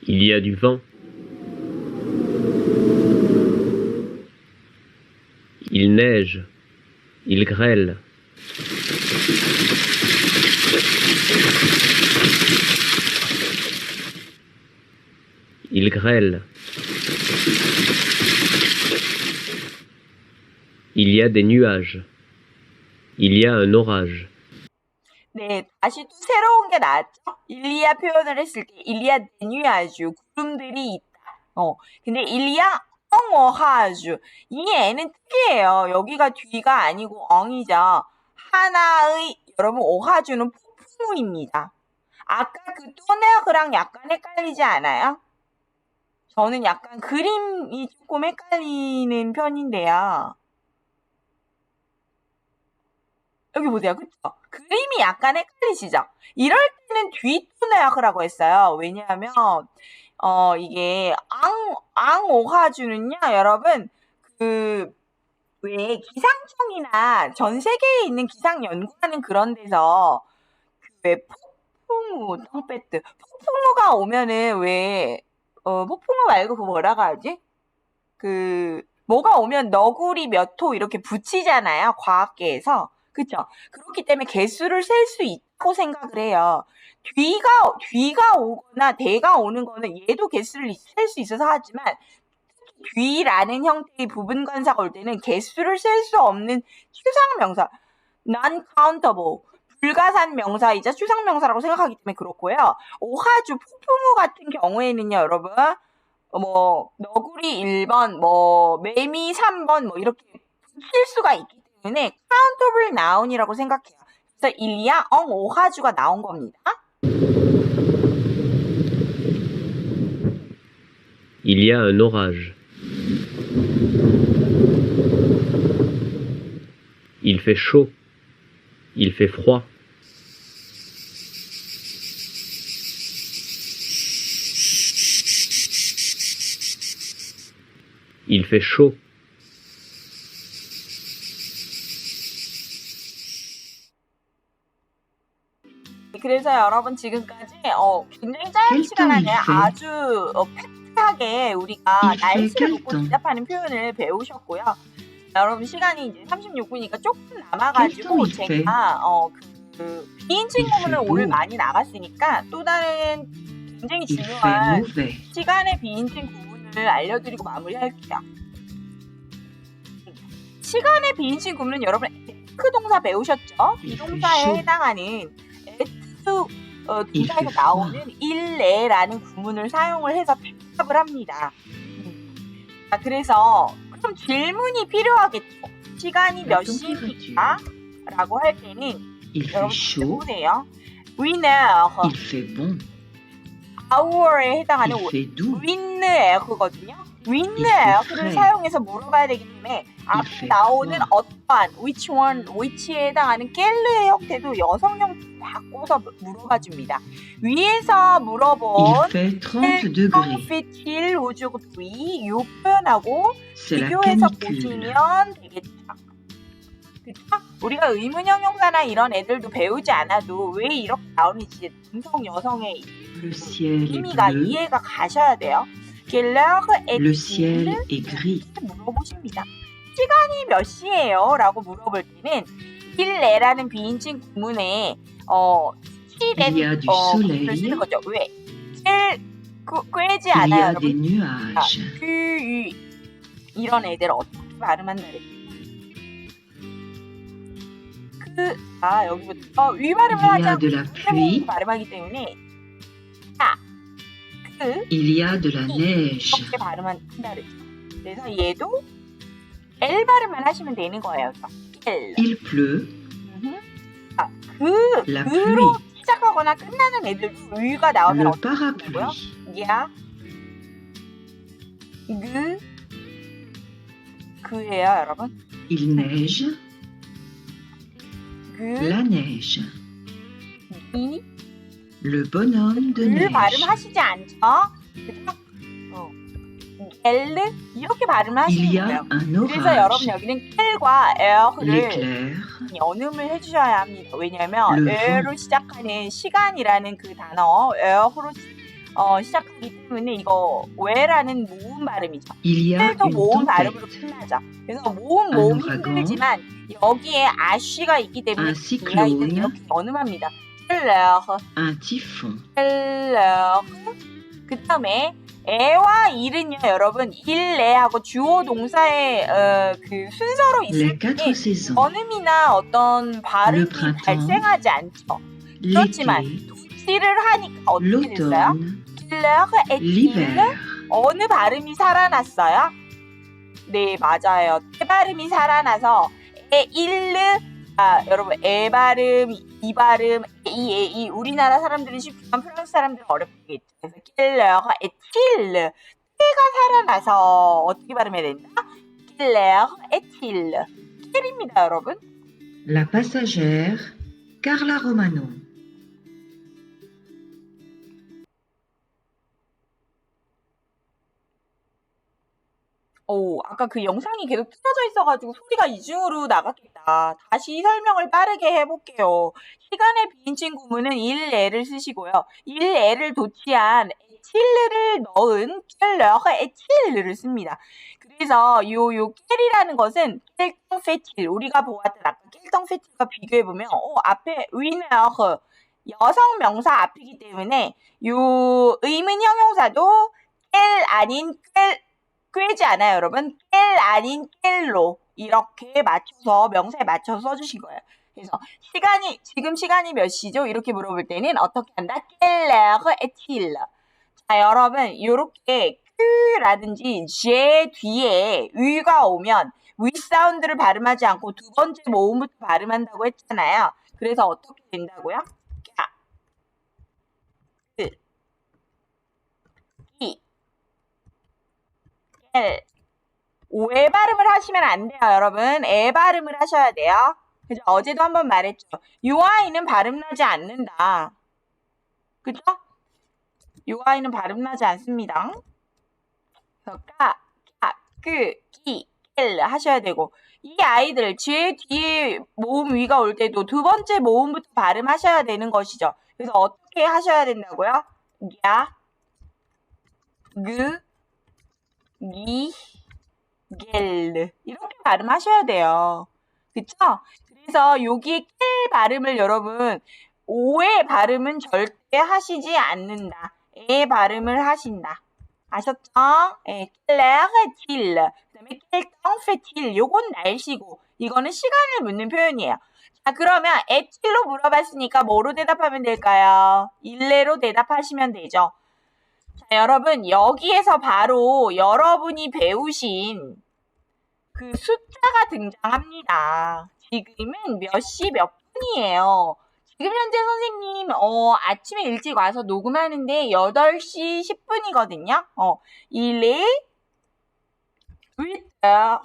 Speaker 2: Il y a du vent. Il neige. Il grêle. Il grêle. Il y a des nuages. Il y a un orage.
Speaker 1: 네, 다시 또 새로운 게 나왔죠? 일리아 표현을 했을 때 일리아 데뉴아주 구름들이 있다. 근데 일리아 엉어하주 이 애는 특이해요. 여기가 뒤가 아니고 엉이죠. 하나의 여러분 오하주는 폭풍우입니다. 아까 그 또네흐랑 약간 헷갈리지 않아요? 저는 약간 그림이 조금 헷갈리는 편인데요. 여기 보세요. 그쵸? 그림이 약간 헷갈리시죠? 이럴 때는 뒤토네아크라고 했어요. 왜냐하면 이게 앙오하주는요, 여러분 왜 기상청이나 전 세계에 있는 기상 연구하는 그런 데서 왜 폭풍우, 텅빼뜨 폭풍우가 오면은 왜 폭풍우 말고 그거 뭐라고 하지? 뭐가 오면 너구리 몇 호 이렇게 붙이잖아요. 과학계에서. 그쵸? 그렇기 때문에 개수를 셀 수 있다고 생각을 해요. 뒤가 오거나 대가 오는 거는 얘도 개수를 셀 수 있어서 하지만 뒤라는 형태의 부분관사가 올 때는 개수를 셀 수 없는 추상명사, non-countable, 불가산 명사이자 추상명사라고 생각하기 때문에 그렇고요. 오하주, 폭풍우 같은 경우에는요, 여러분, 너구리 1번, 매미 3번, 이렇게 붙일 수가 있기 때문에 countable noun이라고 생각해요. 그래서 일리아, 오하주가 나온 겁니다.
Speaker 2: Il y a un orage. Il fait chaud. Il fait froid. Il fait chaud.
Speaker 1: 그래서 여러분 지금까지 굉장히 짧은 시간 안에 아주 팩트하게 우리가 날씨를 놓고 대답하는 표현을 배우셨고요. 여러분 시간이 이제 36분이니까 조금 남아가지고 제가 비인칭 구문을 오늘 많이 나갔으니까 또 다른 굉장히 중요한 시간의 비인칭 구문을 알려드리고 마무리할게요. 시간의 비인칭 구문은 여러분 에크 동사 배우셨죠? 비동사에 해당하는 동사에서 나오는 일레라는 구문을 사용을 해서 대답을 합니다. 자, 그래서 그럼 질문이 필요하겠죠. 시간이 몇 시입니까? 라고 할 때는 여러분 보세요. Winner, hour에 해당하는 winner거든요. winner를 사용해서 물어봐야 되기 때문에 앞에 나오는 어떠한 which one, which에 해당하는 깰르의 형태도 여성형 바꿔서 물어봐 줍니다. 위에서 물어본 fait-il aujourd'hui 요 표현하고 비교해서 보시면 되겠죠. 그쵸? 우리가 의문형 형사나 이런 애들도 배우지 않아도 왜 이렇게 나오는지 남성 여성의 의미가 이해가 가셔야 돼요. Quelle heure est-il? 물어보십니다. 시간이 몇 시예요? 라고 물어볼 때는 일레라는 비인칭 구문에 시된 구문을 쓰는 거죠. 왜? 꿰지 않아요, 여러분. 이런 애들 어떻게 발음한다 그랬지? 여기부터 위 발음을 하지 않고 발음하기 때문에
Speaker 3: Il y a de la neige.
Speaker 1: 이렇게 발음한다 그랬죠. 그래서 얘도 L 발음만 하시면 되는 거예요.
Speaker 3: Il pleut. La pluie.
Speaker 1: 그로 시작하거나 끝나는 애들도 위가 나오면
Speaker 3: Le
Speaker 1: 어떻게 되고요?
Speaker 3: parapluie.
Speaker 1: 야, 그예요, 여러분.
Speaker 3: Il neige. La neige.
Speaker 1: 이
Speaker 3: Le bonhomme de neige.
Speaker 1: 발음하시지 않죠? 그죠? 엘르 이렇게 발음을
Speaker 3: Il
Speaker 1: 하시는
Speaker 3: y a
Speaker 1: 거예요.
Speaker 3: un
Speaker 1: 그래서 여러분
Speaker 3: orage.
Speaker 1: 여기는 켈과 에어를
Speaker 3: L'éclair.
Speaker 1: 연음을 해주셔야 합니다. 왜냐하면
Speaker 3: Le
Speaker 1: 에어로 시작하는 시간이라는 그 단어 에어로 시작하기 때문에 이거 왜라는 모음 발음이죠.
Speaker 3: Il y a
Speaker 1: 켈도
Speaker 3: une
Speaker 1: 모음 발음으로
Speaker 3: tempête.
Speaker 1: 끝나죠. 그래서 모음
Speaker 3: 오라곤.
Speaker 1: 힘들지만 여기에 아쉬가 있기 때문에
Speaker 3: Un cyclone.
Speaker 1: 아이들이 이렇게 연음합니다. 켈러
Speaker 3: Un typhon.
Speaker 1: 그 다음에 애와 일은요, 여러분, 일레하고 주어 동사의 그 순서로 있을
Speaker 3: Les
Speaker 1: 때
Speaker 3: quatre saisons.
Speaker 1: 번음이나 어떤 발음이
Speaker 3: Le printemps.
Speaker 1: 발생하지 않죠. 그렇지만
Speaker 3: L'été.
Speaker 1: 도치를 하니까 어떻게 됐어요?
Speaker 3: L'automne. L'hiver.
Speaker 1: 어느 발음이 살아났어요? 네, 맞아요. 에 발음이 살아나서 여러분, 에 발음, 이 발음, 에이, 우리나라 사람들은 쉽지만 프랑스 사람들은 어렵겠죠. 그래서 킬러가 에틸, 가 살아나서 어떻게 발음해야 된다? 킬러, 에틸, 킬입니다, 여러분.
Speaker 3: La passagère. Carla Romano.
Speaker 1: 아까 그 영상이 계속 틀어져 있어가지고 소리가 이중으로 나갔겠다. 다시 설명을 빠르게 해볼게요. 시간의 비인칭 구문은 일애를 쓰시고요. 일애를 도치한 에틸을 넣은 켈러흐 에틸을 씁니다. 그래서 요 켈이라는 것은 켈덩 페틸, 우리가 보았던 아까 켈덩 페틸과 비교해보면 앞에 위너흐 여성 명사 앞이기 때문에 요 의문 형용사도 켈 아닌 꿰지 않아요, 여러분. 켈 아닌 켈로 이렇게 맞춰서 명사에 맞춰서 써주신 거예요. 그래서 지금 시간이 몇 시죠? 이렇게 물어볼 때는 어떻게 한다? 켈레르 에틸. 자, 여러분, 요렇게 라든지 제 뒤에 위가 오면 위 사운드를 발음하지 않고 두 번째 모음부터 발음한다고 했잖아요. 그래서 어떻게 된다고요? 자, 오해 발음을 하시면 안 돼요, 여러분. 애 발음을 하셔야 돼요. 그죠? 어제도 한번 말했죠. 요 아이는 발음나지 않는다. 그죠? 요 아이는 발음나지 않습니다. 그래서 엘 하셔야 되고, 이 아이들 제 뒤에 모음 위가 올 때도 두 번째 모음부터 발음하셔야 되는 것이죠. 그래서 어떻게 하셔야 된다고요? 야, 기, 겔 이렇게 발음하셔야 돼요. 그쵸? 그래서 여기 켈 발음을 여러분 오의 발음은 절대 하시지 않는다. 의 발음을 하신다. 아셨죠? 예, 켈레르틸 그다음에 켈덩페틸 요건 날씨고 이거는 시간을 묻는 표현이에요. 자, 그러면 에틸로 물어봤으니까 뭐로 대답하면 될까요? 일례로 대답하시면 되죠. 자, 여러분 여기에서 바로 여러분이 배우신 그 숫자가 등장합니다. 지금은 몇 시 몇 분이에요. 지금 현재 선생님 아침에 일찍 와서 녹음하는데 8시 10분이거든요. 일레 위터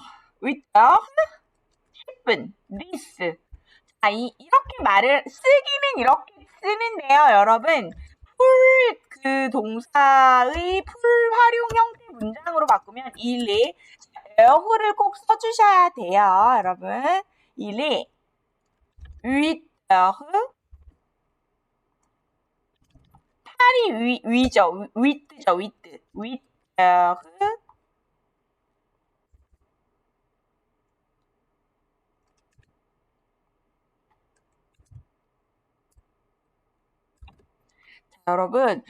Speaker 1: 10분 this. 자, 이렇게 말을 쓰기는 이렇게 쓰는데요, 여러분. 그 동사의 풀 활용 형태 문장으로 바꾸면 일레 에어를 꼭 써주셔야 돼요, 여러분. 일레 위터 팔이 위죠, 위트죠, 위트. 위터 여러분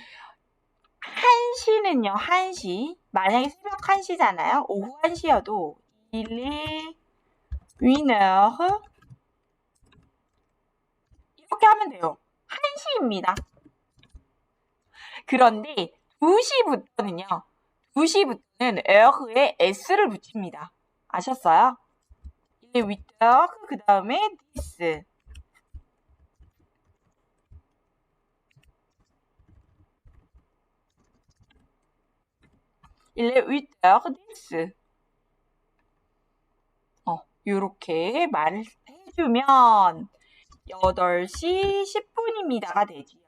Speaker 1: 1시는요. 1시. 만약에 새벽 1시잖아요. 오후 1시여도 일리 위너 이렇게 하면 돼요. 1시입니다. 그런데 2시부터는요. 2시부터는 에어흐에 s를 붙입니다. 아셨어요? 이게 위터 그 다음에 this. 일레 위터 this. 요렇게 말을 해주면 8시 10분입니다가 되지요.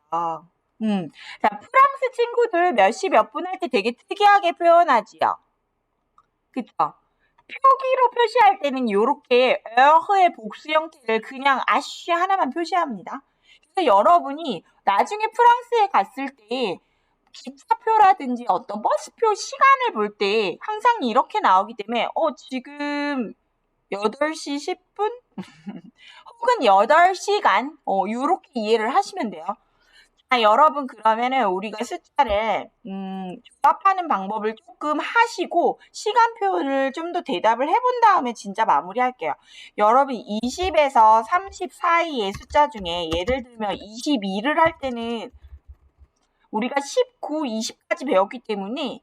Speaker 1: 자, 프랑스 친구들 몇 시 몇 분 할 때 되게 특이하게 표현하지요. 그쵸? 표기로 표시할 때는 요렇게 에어의 복수 형태를 그냥 아쉬 하나만 표시합니다. 그래서 여러분이 나중에 프랑스에 갔을 때 기차표라든지 어떤 버스표 시간을 볼 때 항상 이렇게 나오기 때문에 지금 8시 10분? 혹은 8시간? 요렇게 이해를 하시면 돼요. 자, 여러분 그러면은 우리가 숫자를 조합하는 방법을 조금 하시고 시간표를 좀 더 대답을 해본 다음에 진짜 마무리할게요. 여러분 20에서 30 사이의 숫자 중에 예를 들면 22를 할 때는 우리가 19, 20까지 배웠기 때문에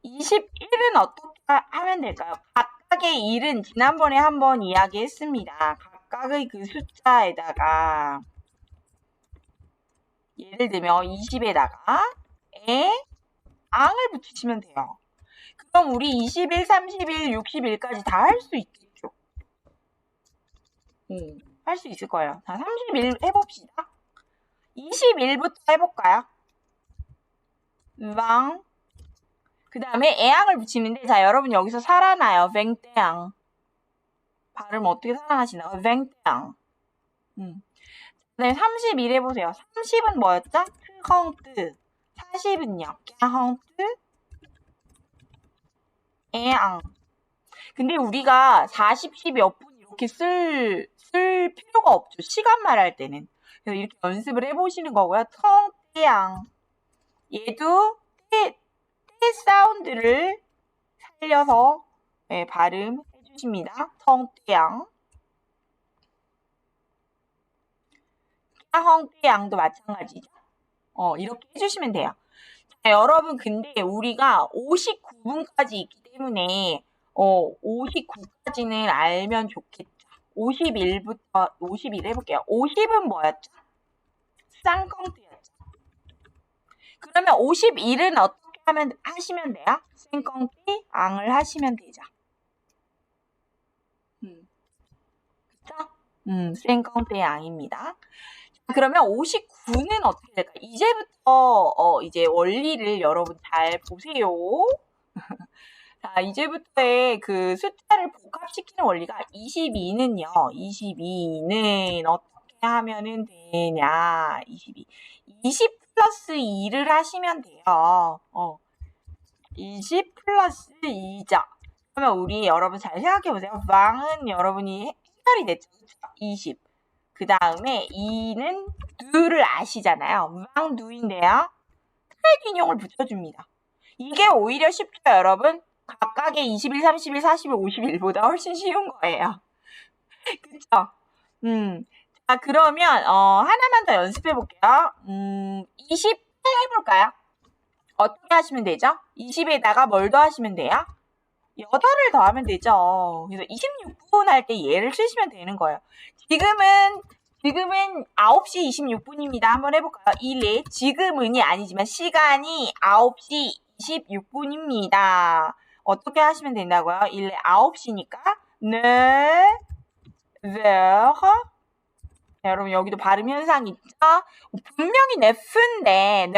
Speaker 1: 21은 어떻게 하면 될까요? 각각의 일은 지난번에 한번 이야기했습니다. 각각의 그 숫자에다가 예를 들면 20에다가 앙을 붙이시면 돼요. 그럼 우리 21, 31, 61까지 다 할 수 있겠죠? 할 수 있을 거예요. 자, 31 해봅시다. 21부터 해볼까요? 왕. 그 다음에 애앙을 붙이는데 자, 여러분 여기서 살아나요. 뱅떼앙. 발음 어떻게 살아나시나요? 뱅떼앙. 네, 31 해보세요. 30은 뭐였죠? 40 40은요. 40 에앙. 근데 우리가 40시 몇 분 이렇게 쓸 필요가 없죠. 시간 말할 때는. 그래서 이렇게 연습을 해보시는 거고요. 텅떼양. 얘도 떼 사운드를 살려서 발음해 주십니다. 텅떼양. 헝떼양도 마찬가지죠. 이렇게 해주시면 돼요. 자, 여러분, 근데 우리가 59분까지 있기 때문에 59까지는 알면 좋겠죠. 51부터 51 해볼게요. 50은 뭐였죠? 쌍꺼풀이었죠. 그러면 51은 어떻게 하시면 돼요? 쌍꺼풀 앙을 하시면 되죠. 그쵸? 쌍꺼풀 앙입니다. 그러면 59는 어떻게 될까요? 이제부터 이제 원리를 여러분 잘 보세요. 자, 이제부터의 그 숫자를 복합시키는 원리가 22는요. 22는 어떻게 하면은 되냐? 22. 20 플러스 2를 하시면 돼요. 20 플러스 2죠. 그러면 우리 여러분 잘 생각해 보세요. 왕은 여러분이 해결이 됐죠. 20. 그 다음에 2는 누를 아시잖아요. 왕 누인데요. 트랙 인용을 붙여줍니다. 이게 오히려 쉽죠, 여러분? 각각의 21, 31, 41, 51보다 훨씬 쉬운 거예요. 그쵸? 자, 그러면 하나만 더 연습해 볼게요. 28 해볼까요? 어떻게 하시면 되죠? 20에다가 뭘 더하시면 돼요? 8을 더하면 되죠. 그래서 26분 할 때 얘를 쓰시면 되는 거예요. 지금은 9시 26분입니다. 한번 해볼까요? 지금은이 아니지만 시간이 9시 26분입니다. 어떻게 하시면 된다고요? 9시니까 네, 여러분 여기도 발음 현상 있죠? 분명히 네프인데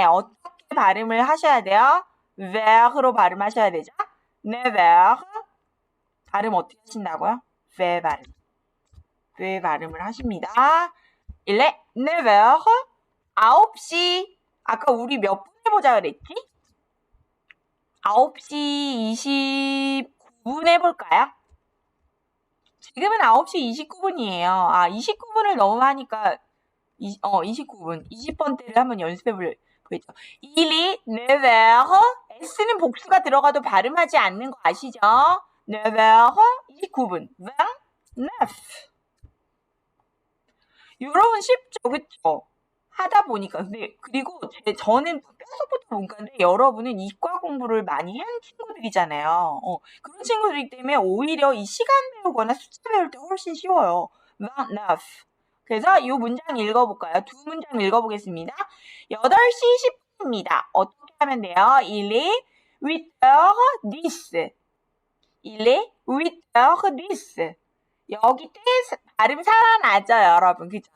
Speaker 1: 어떻게 발음을 하셔야 돼요? ver로 발음하셔야 되죠? never 발음 어떻게 하신다고요? ver 발음을 하십니다. never 9시 아까 우리 몇 분 해보자 그랬지? 9시 29분 해볼까요? 지금은 9시 29분이에요. 29분을 너무 하니까 29분 20번대를 한번 연습해보겠죠. never S는 복수가 들어가도 발음하지 않는 거 아시죠? never 29분 여러분 쉽죠? 그쵸? 하다 보니까 근데 그리고 저는 뼛속부터 문과인데 여러분은 이과 공부를 많이 한 친구들이잖아요. 그런 친구들이기 때문에 오히려 이 시간 배우거나 숫자 배울 때 훨씬 쉬워요. 그래서 이 문장 읽어볼까요? 두 문장 읽어보겠습니다. 8시 10분입니다. 어떻게 하면 돼요? with this. with this. 여기 때 발음 살아나죠, 여러분. 그죠?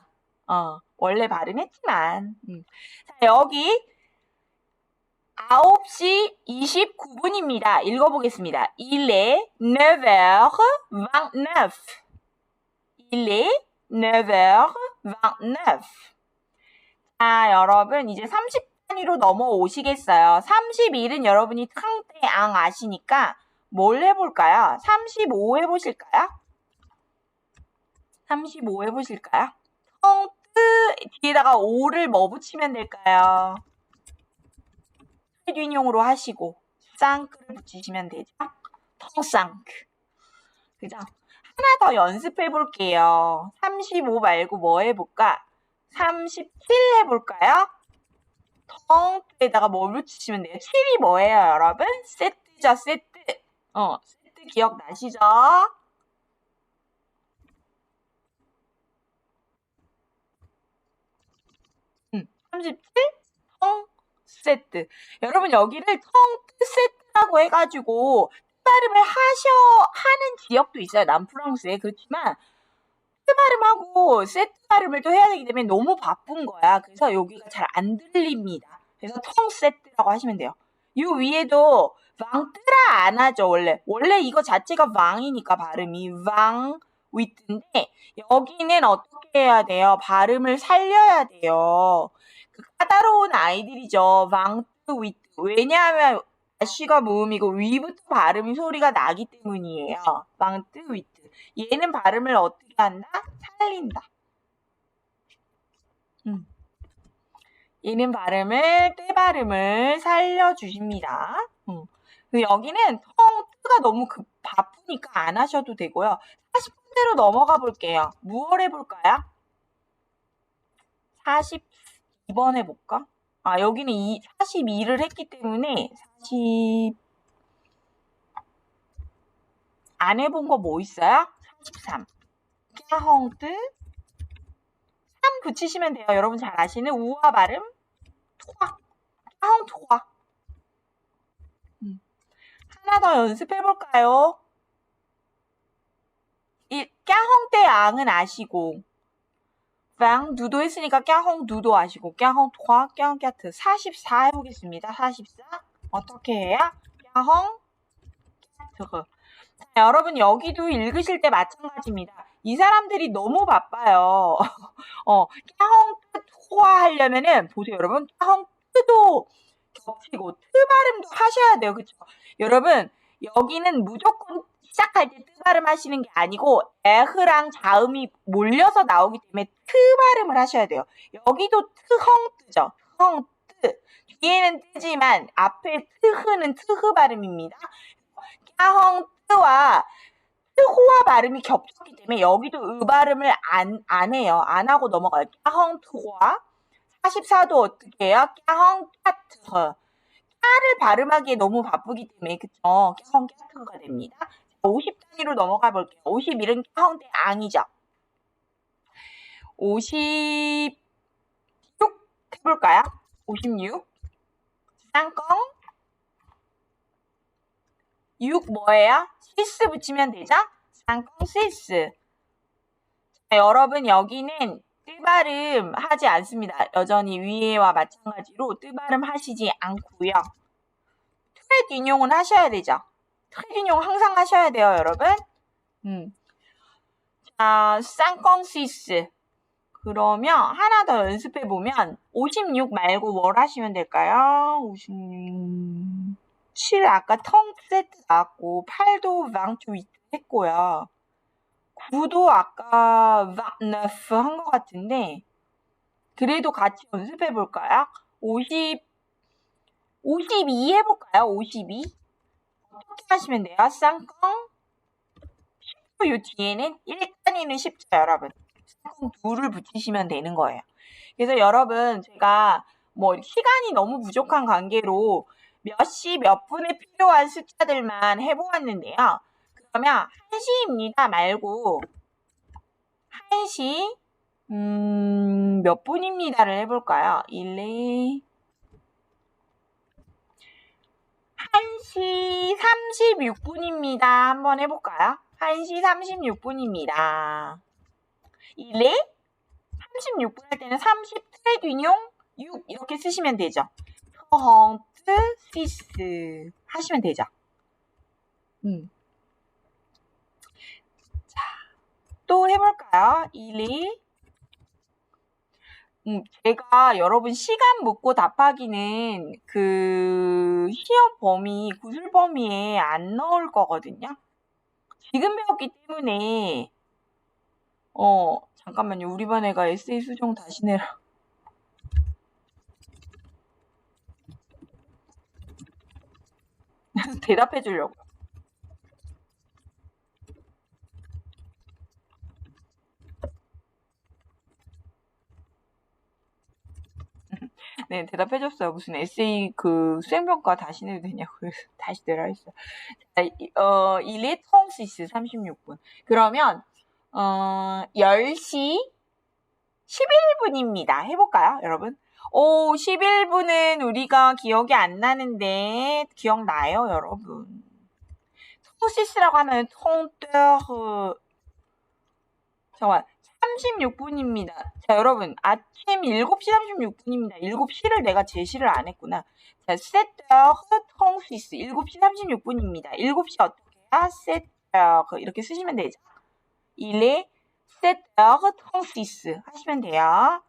Speaker 1: 원래 발음했지만. 자, 여기 9시 29분입니다. 읽어보겠습니다. Il est 9h29. Il est 9h29. 자, 여러분 이제 30단위로 넘어오시겠어요. 31은 여러분이 캉떼앙 아시니까 뭘 해볼까요? 35 해보실까요? 35 해보실까요? 뒤에다가 5를 뭐 붙이면 될까요? 트윈용으로 하시고 쌍크를 붙이시면 되죠. 텅쌍크. 그죠? 하나 더 연습해 볼게요. 35 말고 뭐 해볼까? 37 해볼까요? 텅에다가 뭐 붙이시면 돼요? 7이 뭐예요, 여러분? 세트죠, 세트. 세트 기억나시죠? 37 텅 세트. 여러분 여기를 텅 세트라고 해가지고 발음을 하는 지역도 있어요. 남프랑스에. 그렇지만 발음하고 세트 발음을 또 해야 되기 때문에 너무 바쁜 거야. 그래서 여기가 잘 안 들립니다. 그래서 텅 세트라고 하시면 돼요. 이 위에도 왕뜨라 안 하죠. 원래 이거 자체가 왕이니까 발음이 왕 위트인데 여기는 어떻게 해야 돼요? 발음을 살려야 돼요. 그 까다로운 아이들이죠. 방트 위트. 왜냐하면 아쉬가 모음이고 위부터 발음이 소리가 나기 때문이에요. 방트 위트. 얘는 발음을 어떻게 한다? 살린다. 얘는 때 발음을 살려주십니다. 여기는 텅뜨가 너무 바쁘니까 안 하셔도 되고요. 40번대로 넘어가 볼게요. 무얼 해볼까요? 42번 해볼까? 여기는 42를 했기 때문에 안 해본 거 뭐 있어요? 43. 캬헝뜨 3 붙이시면 돼요. 여러분 잘 아시는 우화 발음 토화. 캬헝 토화. 하나 더 연습해 볼까요? 캬헝 때 앙은 아시고 방 두도 했으니까 캬헝 두도 아시고 캬헝 토화 캬헝 캬트 44 해보겠습니다. 44 어떻게 해요? 캬헝 캬트. 여러분 여기도 읽으실 때 마찬가지입니다. 이 사람들이 너무 바빠요. 캬헝 토화 하려면은 보세요 여러분. 캬헝 뜨도 겹치고 트 발음도 하셔야 돼요. 그쵸? 여러분 여기는 무조건 시작할 때 트 발음 하시는 게 아니고 에흐랑 자음이 몰려서 나오기 때문에 트 발음을 하셔야 돼요. 여기도 트헝 뜨죠. 헝 뜨. 뒤에는 뜨지만 앞에 트흐는 트흐 발음입니다. 캬헝 뜨와 트호와 발음이 겹쳤기 때문에 여기도 으 발음을 안 해요. 안 하고 넘어가요. 캬헝 트호와 44도 어떻게 해요? 캬헝 캬트. 캬를 발음하기에 너무 바쁘기 때문에 그쵸? 캬헝 캬트가 됩니다. 50단위로 넘어가 볼게요. 51은 캬헝 때 앙이죠. 56 해볼까요? 56 쌍꺼 6 뭐예요? 시스 붙이면 되죠? 쌍꺼 시스. 자, 여러분 여기는 뜨발음 하지 않습니다. 여전히 위에와 마찬가지로 뜨발음 하시지 않고요. 트렛 인용은 하셔야 되죠. 트렛 인용 항상 하셔야 돼요, 여러분. 자, 쌍꺼시스. 그러면 하나 더 연습해 보면 56 말고 뭘 하시면 될까요? 56 7 아까 텅 세트 나왔고 8도 왕투 위트 했고요. 9도 아까 왁너프 한 것 같은데 그래도 같이 연습해 볼까요? 52 해볼까요? 52 어떻게 하시면 돼요? 쌍꺼 쉽고 요 뒤에는 1단위는 쉽죠 여러분. 쌍꺼 2를 붙이시면 되는 거예요. 그래서 여러분 제가 뭐 시간이 너무 부족한 관계로 몇 시 몇 분에 필요한 숫자들만 해보았는데요. 그러면 1시입니다 말고 1시 몇 분입니다를 해볼까요? 1시 36분입니다. 한번 해볼까요? 1시 36분입니다. 1시 36분 할 때는 30 트레 균용 6 이렇게 쓰시면 되죠. 헝트 시스 하시면 되죠. 자, 또 해볼까요? 1시 제가 여러분 시간 묻고 답하기는 그 시험 범위, 구술 범위에 안 넣을 거거든요. 지금 배웠기 때문에 잠깐만요. 우리 반 애가 에세이 수정 다시 내라. 대답해 주려고. 네, 대답해줬어요. 무슨 에세이 그 수행평가 다시 내도 되냐고. 그래서 다시 내라 했어요. 자, 1리 텅시스 36분. 그러면 10시 11분입니다. 해볼까요, 여러분? 11분은 우리가 기억이 안 나는데 기억나요, 여러분? 텅시스라고 하면 텅뜨흐 잠깐만 36분입니다. 자, 여러분 아침 7시 36분입니다. 7시를 내가 제시를 안 했구나. 자, 세트허 텅시스 7시 36분입니다. 7시 어떻게 해요? 세트허 이렇게 쓰시면 되죠. 일레 세트허 텅시스 하시면 돼요.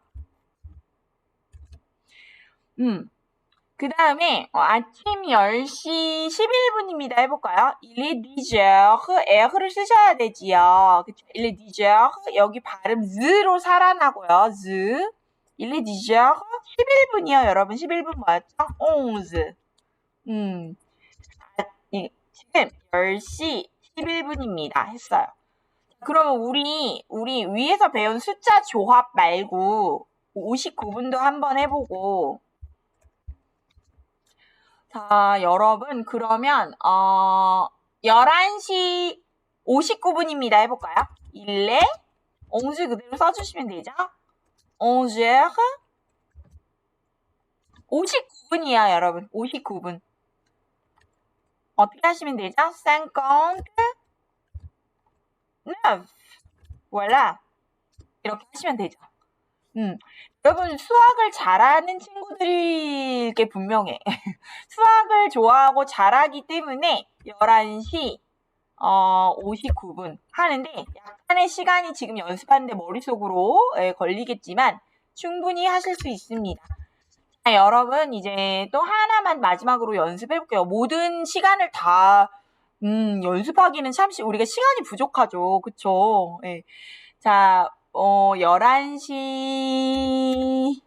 Speaker 1: 그 다음에 아침 10시 11분입니다. 해볼까요? Il est 10h. 에어를 쓰셔야 되지요. 그쵸? Il est 10h. 여기 발음 z로 살아나고요. z. Il est 10h. 11분이요. 여러분 11분 뭐였죠? 11. 지금 10시 11분입니다. 했어요. 그러면 우리 위에서 배운 숫자 조합 말고 59분도 한번 해보고 자, 여러분 그러면 11시 59분입니다. 해볼까요? 일레 11 그대로 써주시면 되죠? 11h 59분이야, 여러분. 59분. 어떻게 하시면 되죠? 59 voilà. 이렇게 하시면 되죠. 여러분 수학을 잘하는 친구들께 분명해. 수학을 좋아하고 잘하기 때문에 11시 59분 하는데 약간의 시간이 지금 연습하는데 머릿속으로 걸리겠지만 충분히 하실 수 있습니다. 자, 여러분 이제 또 하나만 마지막으로 연습해 볼게요. 모든 시간을 다 연습하기는 참 우리가 시간이 부족하죠. 그쵸? 예. 자, 11시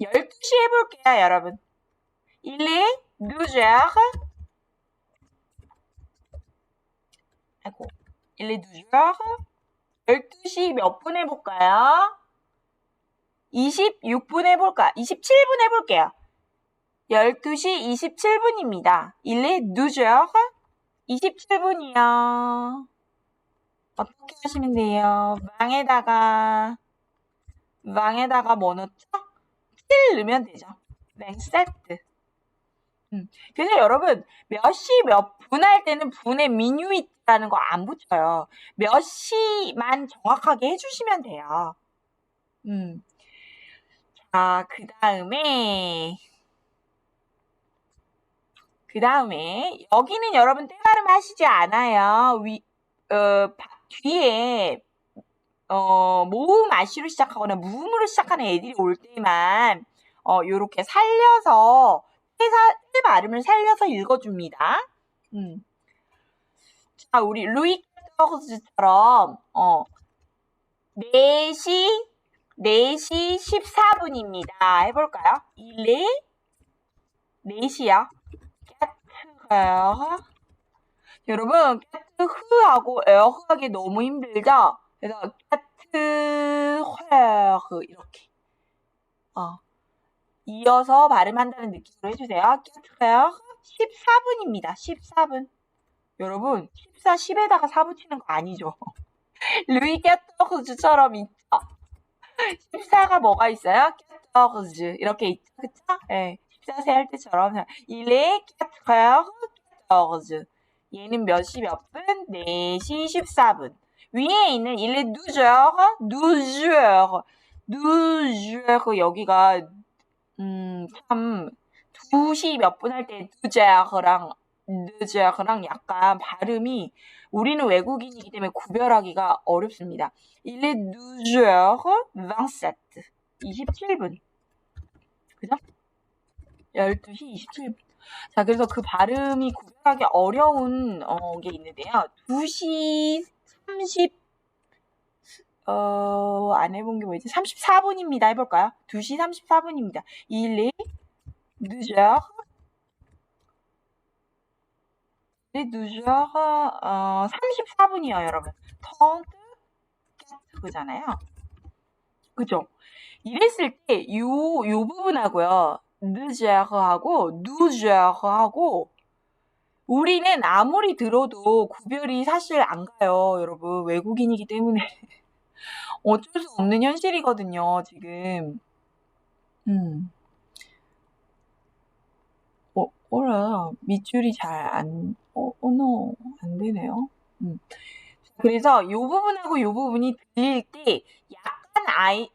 Speaker 1: 12시 해볼게요, 여러분. Il est 12h. 아이고, il est 12h. 12시 몇 분 해볼까요? 26분 해볼까? 27분 해볼게요. 12시 27분입니다. Il est 12h. 27분이요. 어떻게 하시면 돼요? 망에다가 뭐 넣죠? 7 넣으면 되죠. 랭세트. 그래서 여러분 몇 시 몇 분 할 때는 분에 미뉴이트라는 거 안 붙여요. 몇 시만 정확하게 해주시면 돼요. 자, 그 다음에 여기는 여러분 때가름 하시지 않아요. 뒤에 모음 아시로 시작하거나 무음으로 시작하는 애들이 올 때만 요렇게 살려서 때 발음을 살려서 읽어줍니다. 자, 우리 루이 카토르즈처럼 4시 14분입니다. 해볼까요? 일레 4시요. 여러분 흐하고 에어하기 너무 힘들죠? 그래서 이렇게 이어서 발음한다는 느낌으로 해주세요. 14분입니다. 14분. 여러분 14, 10에다가 4 붙이는 거 아니죠? 루이 까토르즈처럼 있죠? 14가 뭐가 있어요? 까토르즈 이렇게 있죠? 그쵸? 네. 14세 할 때처럼 Il est 4h14. 얘는 몇 시 몇 분? 4시 14분. 위에 있는 Il est 12h. 여기가 참 2시 몇 분 할 때 2he랑 약간 발음이 우리는 외국인이기 때문에 구별하기가 어렵습니다. Il est 12h27. 27분. 그죠? 12시 27분. 자, 그래서 그 발음이 구별하기 어려운 게 있는데요. 2시 30 안 해본 게 뭐지? 34분입니다. 해볼까요? 2시 34분입니다. Il est 12h. 12h 34분이요, 여러분. 턴트 그잖아요. 그죠? 이랬을 때 요 부분하고요. 느제하고 누제하고 우리는 아무리 들어도 구별이 사실 안 가요, 여러분. 외국인이기 때문에 어쩔 수 없는 현실이거든요, 지금. 어라, 밑줄이 잘 안 되네요. 그래서 요 부분하고 요 부분이 들릴 때 약간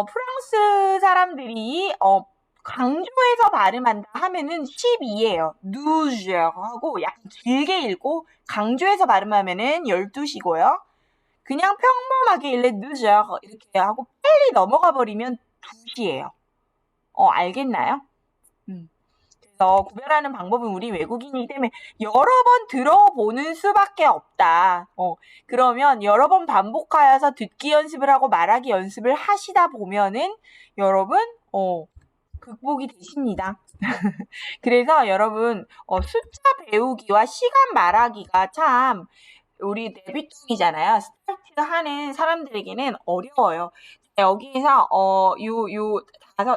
Speaker 1: 프랑스 사람들이 강조해서 발음한다 하면은 12예요. 12h 하고 약간 길게 읽고 강조해서 발음하면은 12시고요. 그냥 평범하게 12h 이렇게 하고 빨리 넘어가 버리면 2시예요. 알겠나요? 그래서 구별하는 방법은 우리 외국인이기 때문에 여러 번 들어보는 수밖에 없다. 그러면 여러 번 반복하여서 듣기 연습을 하고 말하기 연습을 하시다 보면은 여러분, 극복이 되십니다. 그래서 여러분, 숫자 배우기와 시간 말하기가 참 우리 데뷔통이잖아요. 스타트 하는 사람들에게는 어려워요. 여기에서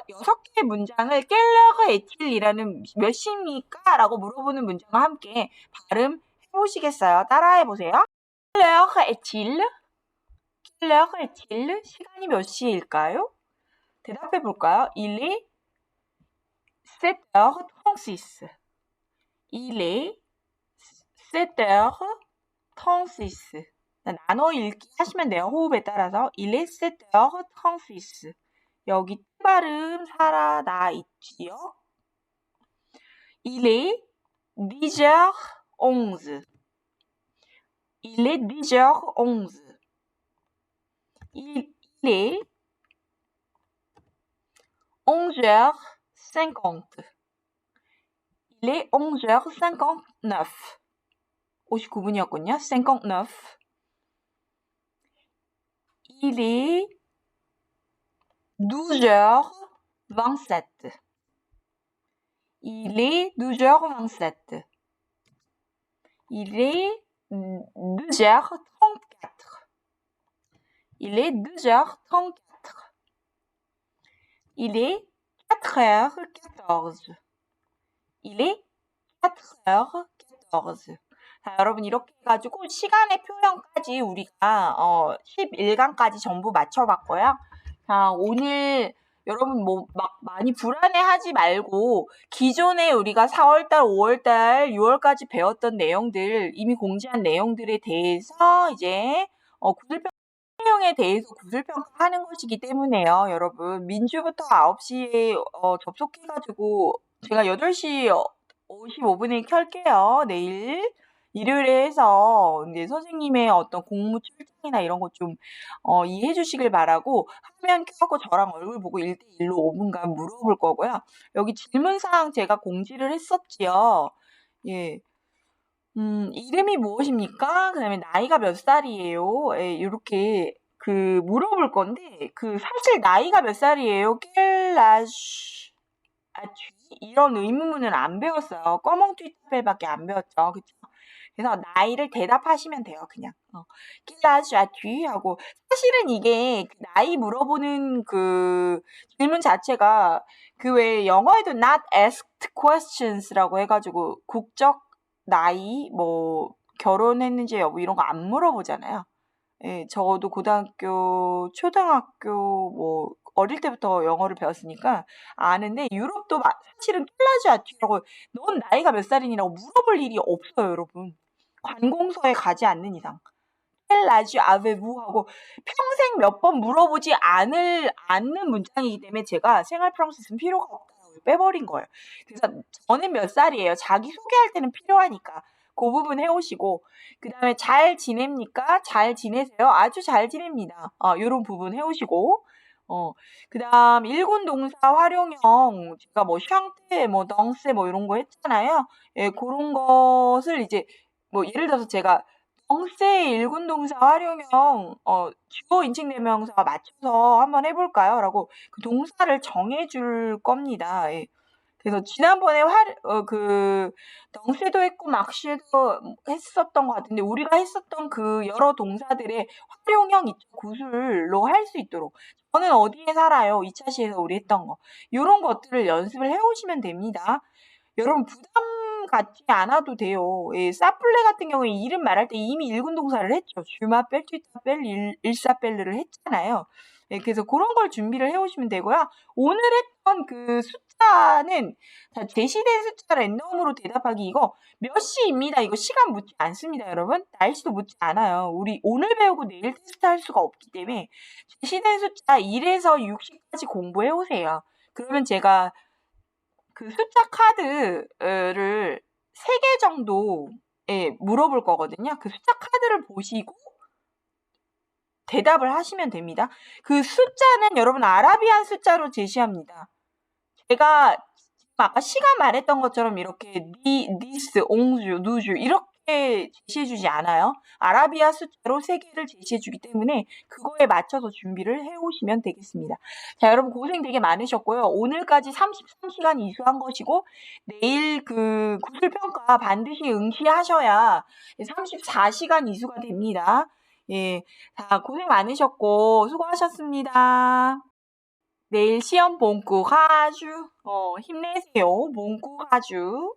Speaker 1: 여섯 개의 문장을 깰러그 에틸이라는 몇입니까? 라고 물어보는 문장과 함께 발음해 보시겠어요? 따라해 보세요. 깰러그 에틸? 깰러그 에틸? 시간이 몇 시일까요? 대답해 볼까요? Il est 7h36. Il est 7h36. 나눠 읽기 하시면 돼요. 호흡에 따라서. Il est 7h36. 여기 발음 살아나 있지요. Il est 10h11. Il est 10h11. Il est 11h50. Il est 11h59. 59분이었군요. 59. Il est 12h27. Il est 12h27. Il est 2h34. Il est 2h34. Il est 4h14. Il est 4h14. 자, 여러분 이렇게 해가지고 시간의 표현까지 우리가 11강까지 전부 맞춰봤고요. 자, 오늘 여러분 막 많이 불안해하지 말고 기존에 우리가 4월달, 5월달, 6월까지 배웠던 내용들, 이미 공지한 내용들에 대해서 이제 구술평에 대해서 구술평가하는 것이기 때문에요. 여러분 민주부터 9시에 접속해가지고 제가 8시 55분에 켤게요. 내일 일요일에 해서 이제 선생님의 어떤 공무 출장이나 이런 것 좀 이해해 주시길 바라고 화면 켜고 저랑 얼굴 보고 1대1로 5분간 물어볼 거고요. 여기 질문사항 제가 공지를 했었지요. 예. 이름이 무엇입니까? 그다음에 나이가 몇 살이에요? 예, 이렇게 물어볼 건데 사실 나이가 몇 살이에요? 켈라쉬 이런 의문문은 안 배웠어요. 꺼멍 트위터벨밖에 안 배웠죠. 그쵸? 그래서 나이를 대답하시면 돼요. 그냥 킬라쥐 하고 사실은 이게 나이 물어보는 질문 자체가 왜 영어에도 not asked questions라고 해가지고 국적 나이 뭐 결혼했는지 여부 이런 거 안 물어보잖아요. 예, 저도 고등학교, 초등학교 뭐 어릴 때부터 영어를 배웠으니까 아는데 유럽도 사실은 킬라쥐아쥐라고 넌 나이가 몇 살이냐고 물어볼 일이 없어요, 여러분. 관공서에 가지 않는 이상. 켈라쥐 아베부 하고 평생 몇 번 물어보지 않는 문장이기 때문에 제가 생활 프랑스는 필요가 없다고 빼버린 거예요. 그래서 저는 몇 살이에요. 자기 소개할 때는 필요하니까 그 부분 해오시고 그 다음에 잘 지냅니까? 잘 지내세요? 아주 잘 지냅니다. 요런 부분 해오시고 그 다음 일군 동사 활용형 제가 뭐 샹떼 뭐 덩세 뭐 이런 거 했잖아요. 예, 그런 것을 이제 뭐 예를 들어서 제가 덩세 일군 동사 활용형 주어 인칭 대명사 맞춰서 한번 해볼까요? 라고 그 동사를 정해줄 겁니다. 예. 그래서 지난번에 덩세도 했고 막시도 했었던 것 같은데 우리가 했었던 여러 동사들의 활용형 있죠. 구술로 할 수 있도록 저는 어디에 살아요? 2차 시에서 우리 했던 거 이런 것들을 연습을 해오시면 됩니다. 여러분 부담 갖지 않아도 돼요. 예, 사플레 같은 경우에 이름 말할 때 이미 일군 동사를 했죠. 주마뺄, 트위터뺄, 일사뺄르를 했잖아요. 예, 그래서 그런 걸 준비를 해오시면 되고요. 오늘 했던 숫자는 제시된 숫자 랜덤으로 대답하기 이거 몇 시입니다. 이거 시간 묻지 않습니다, 여러분. 날씨도 묻지 않아요. 우리 오늘 배우고 내일 테스트 할 수가 없기 때문에 제시된 숫자 1에서 60까지 공부해 오세요. 그러면 제가 숫자 카드를 3개 정도 물어볼 거거든요. 숫자 카드를 보시고 대답을 하시면 됩니다. 숫자는 여러분 아라비안 숫자로 제시합니다. 제가 아까 시간 말했던 것처럼 이렇게 this, onze, douze 이렇게 제시해주지 않아요. 아라비아 숫자로 3개를 제시해주기 때문에 그거에 맞춰서 준비를 해오시면 되겠습니다. 자, 여러분 고생 되게 많으셨고요. 오늘까지 33시간 이수한 것이고 내일 그 구술평가 반드시 응시하셔야 34시간 이수가 됩니다. 예, 자, 고생 많으셨고 수고하셨습니다. 내일 시험 본구 하주. 힘내세요. 본구 하주.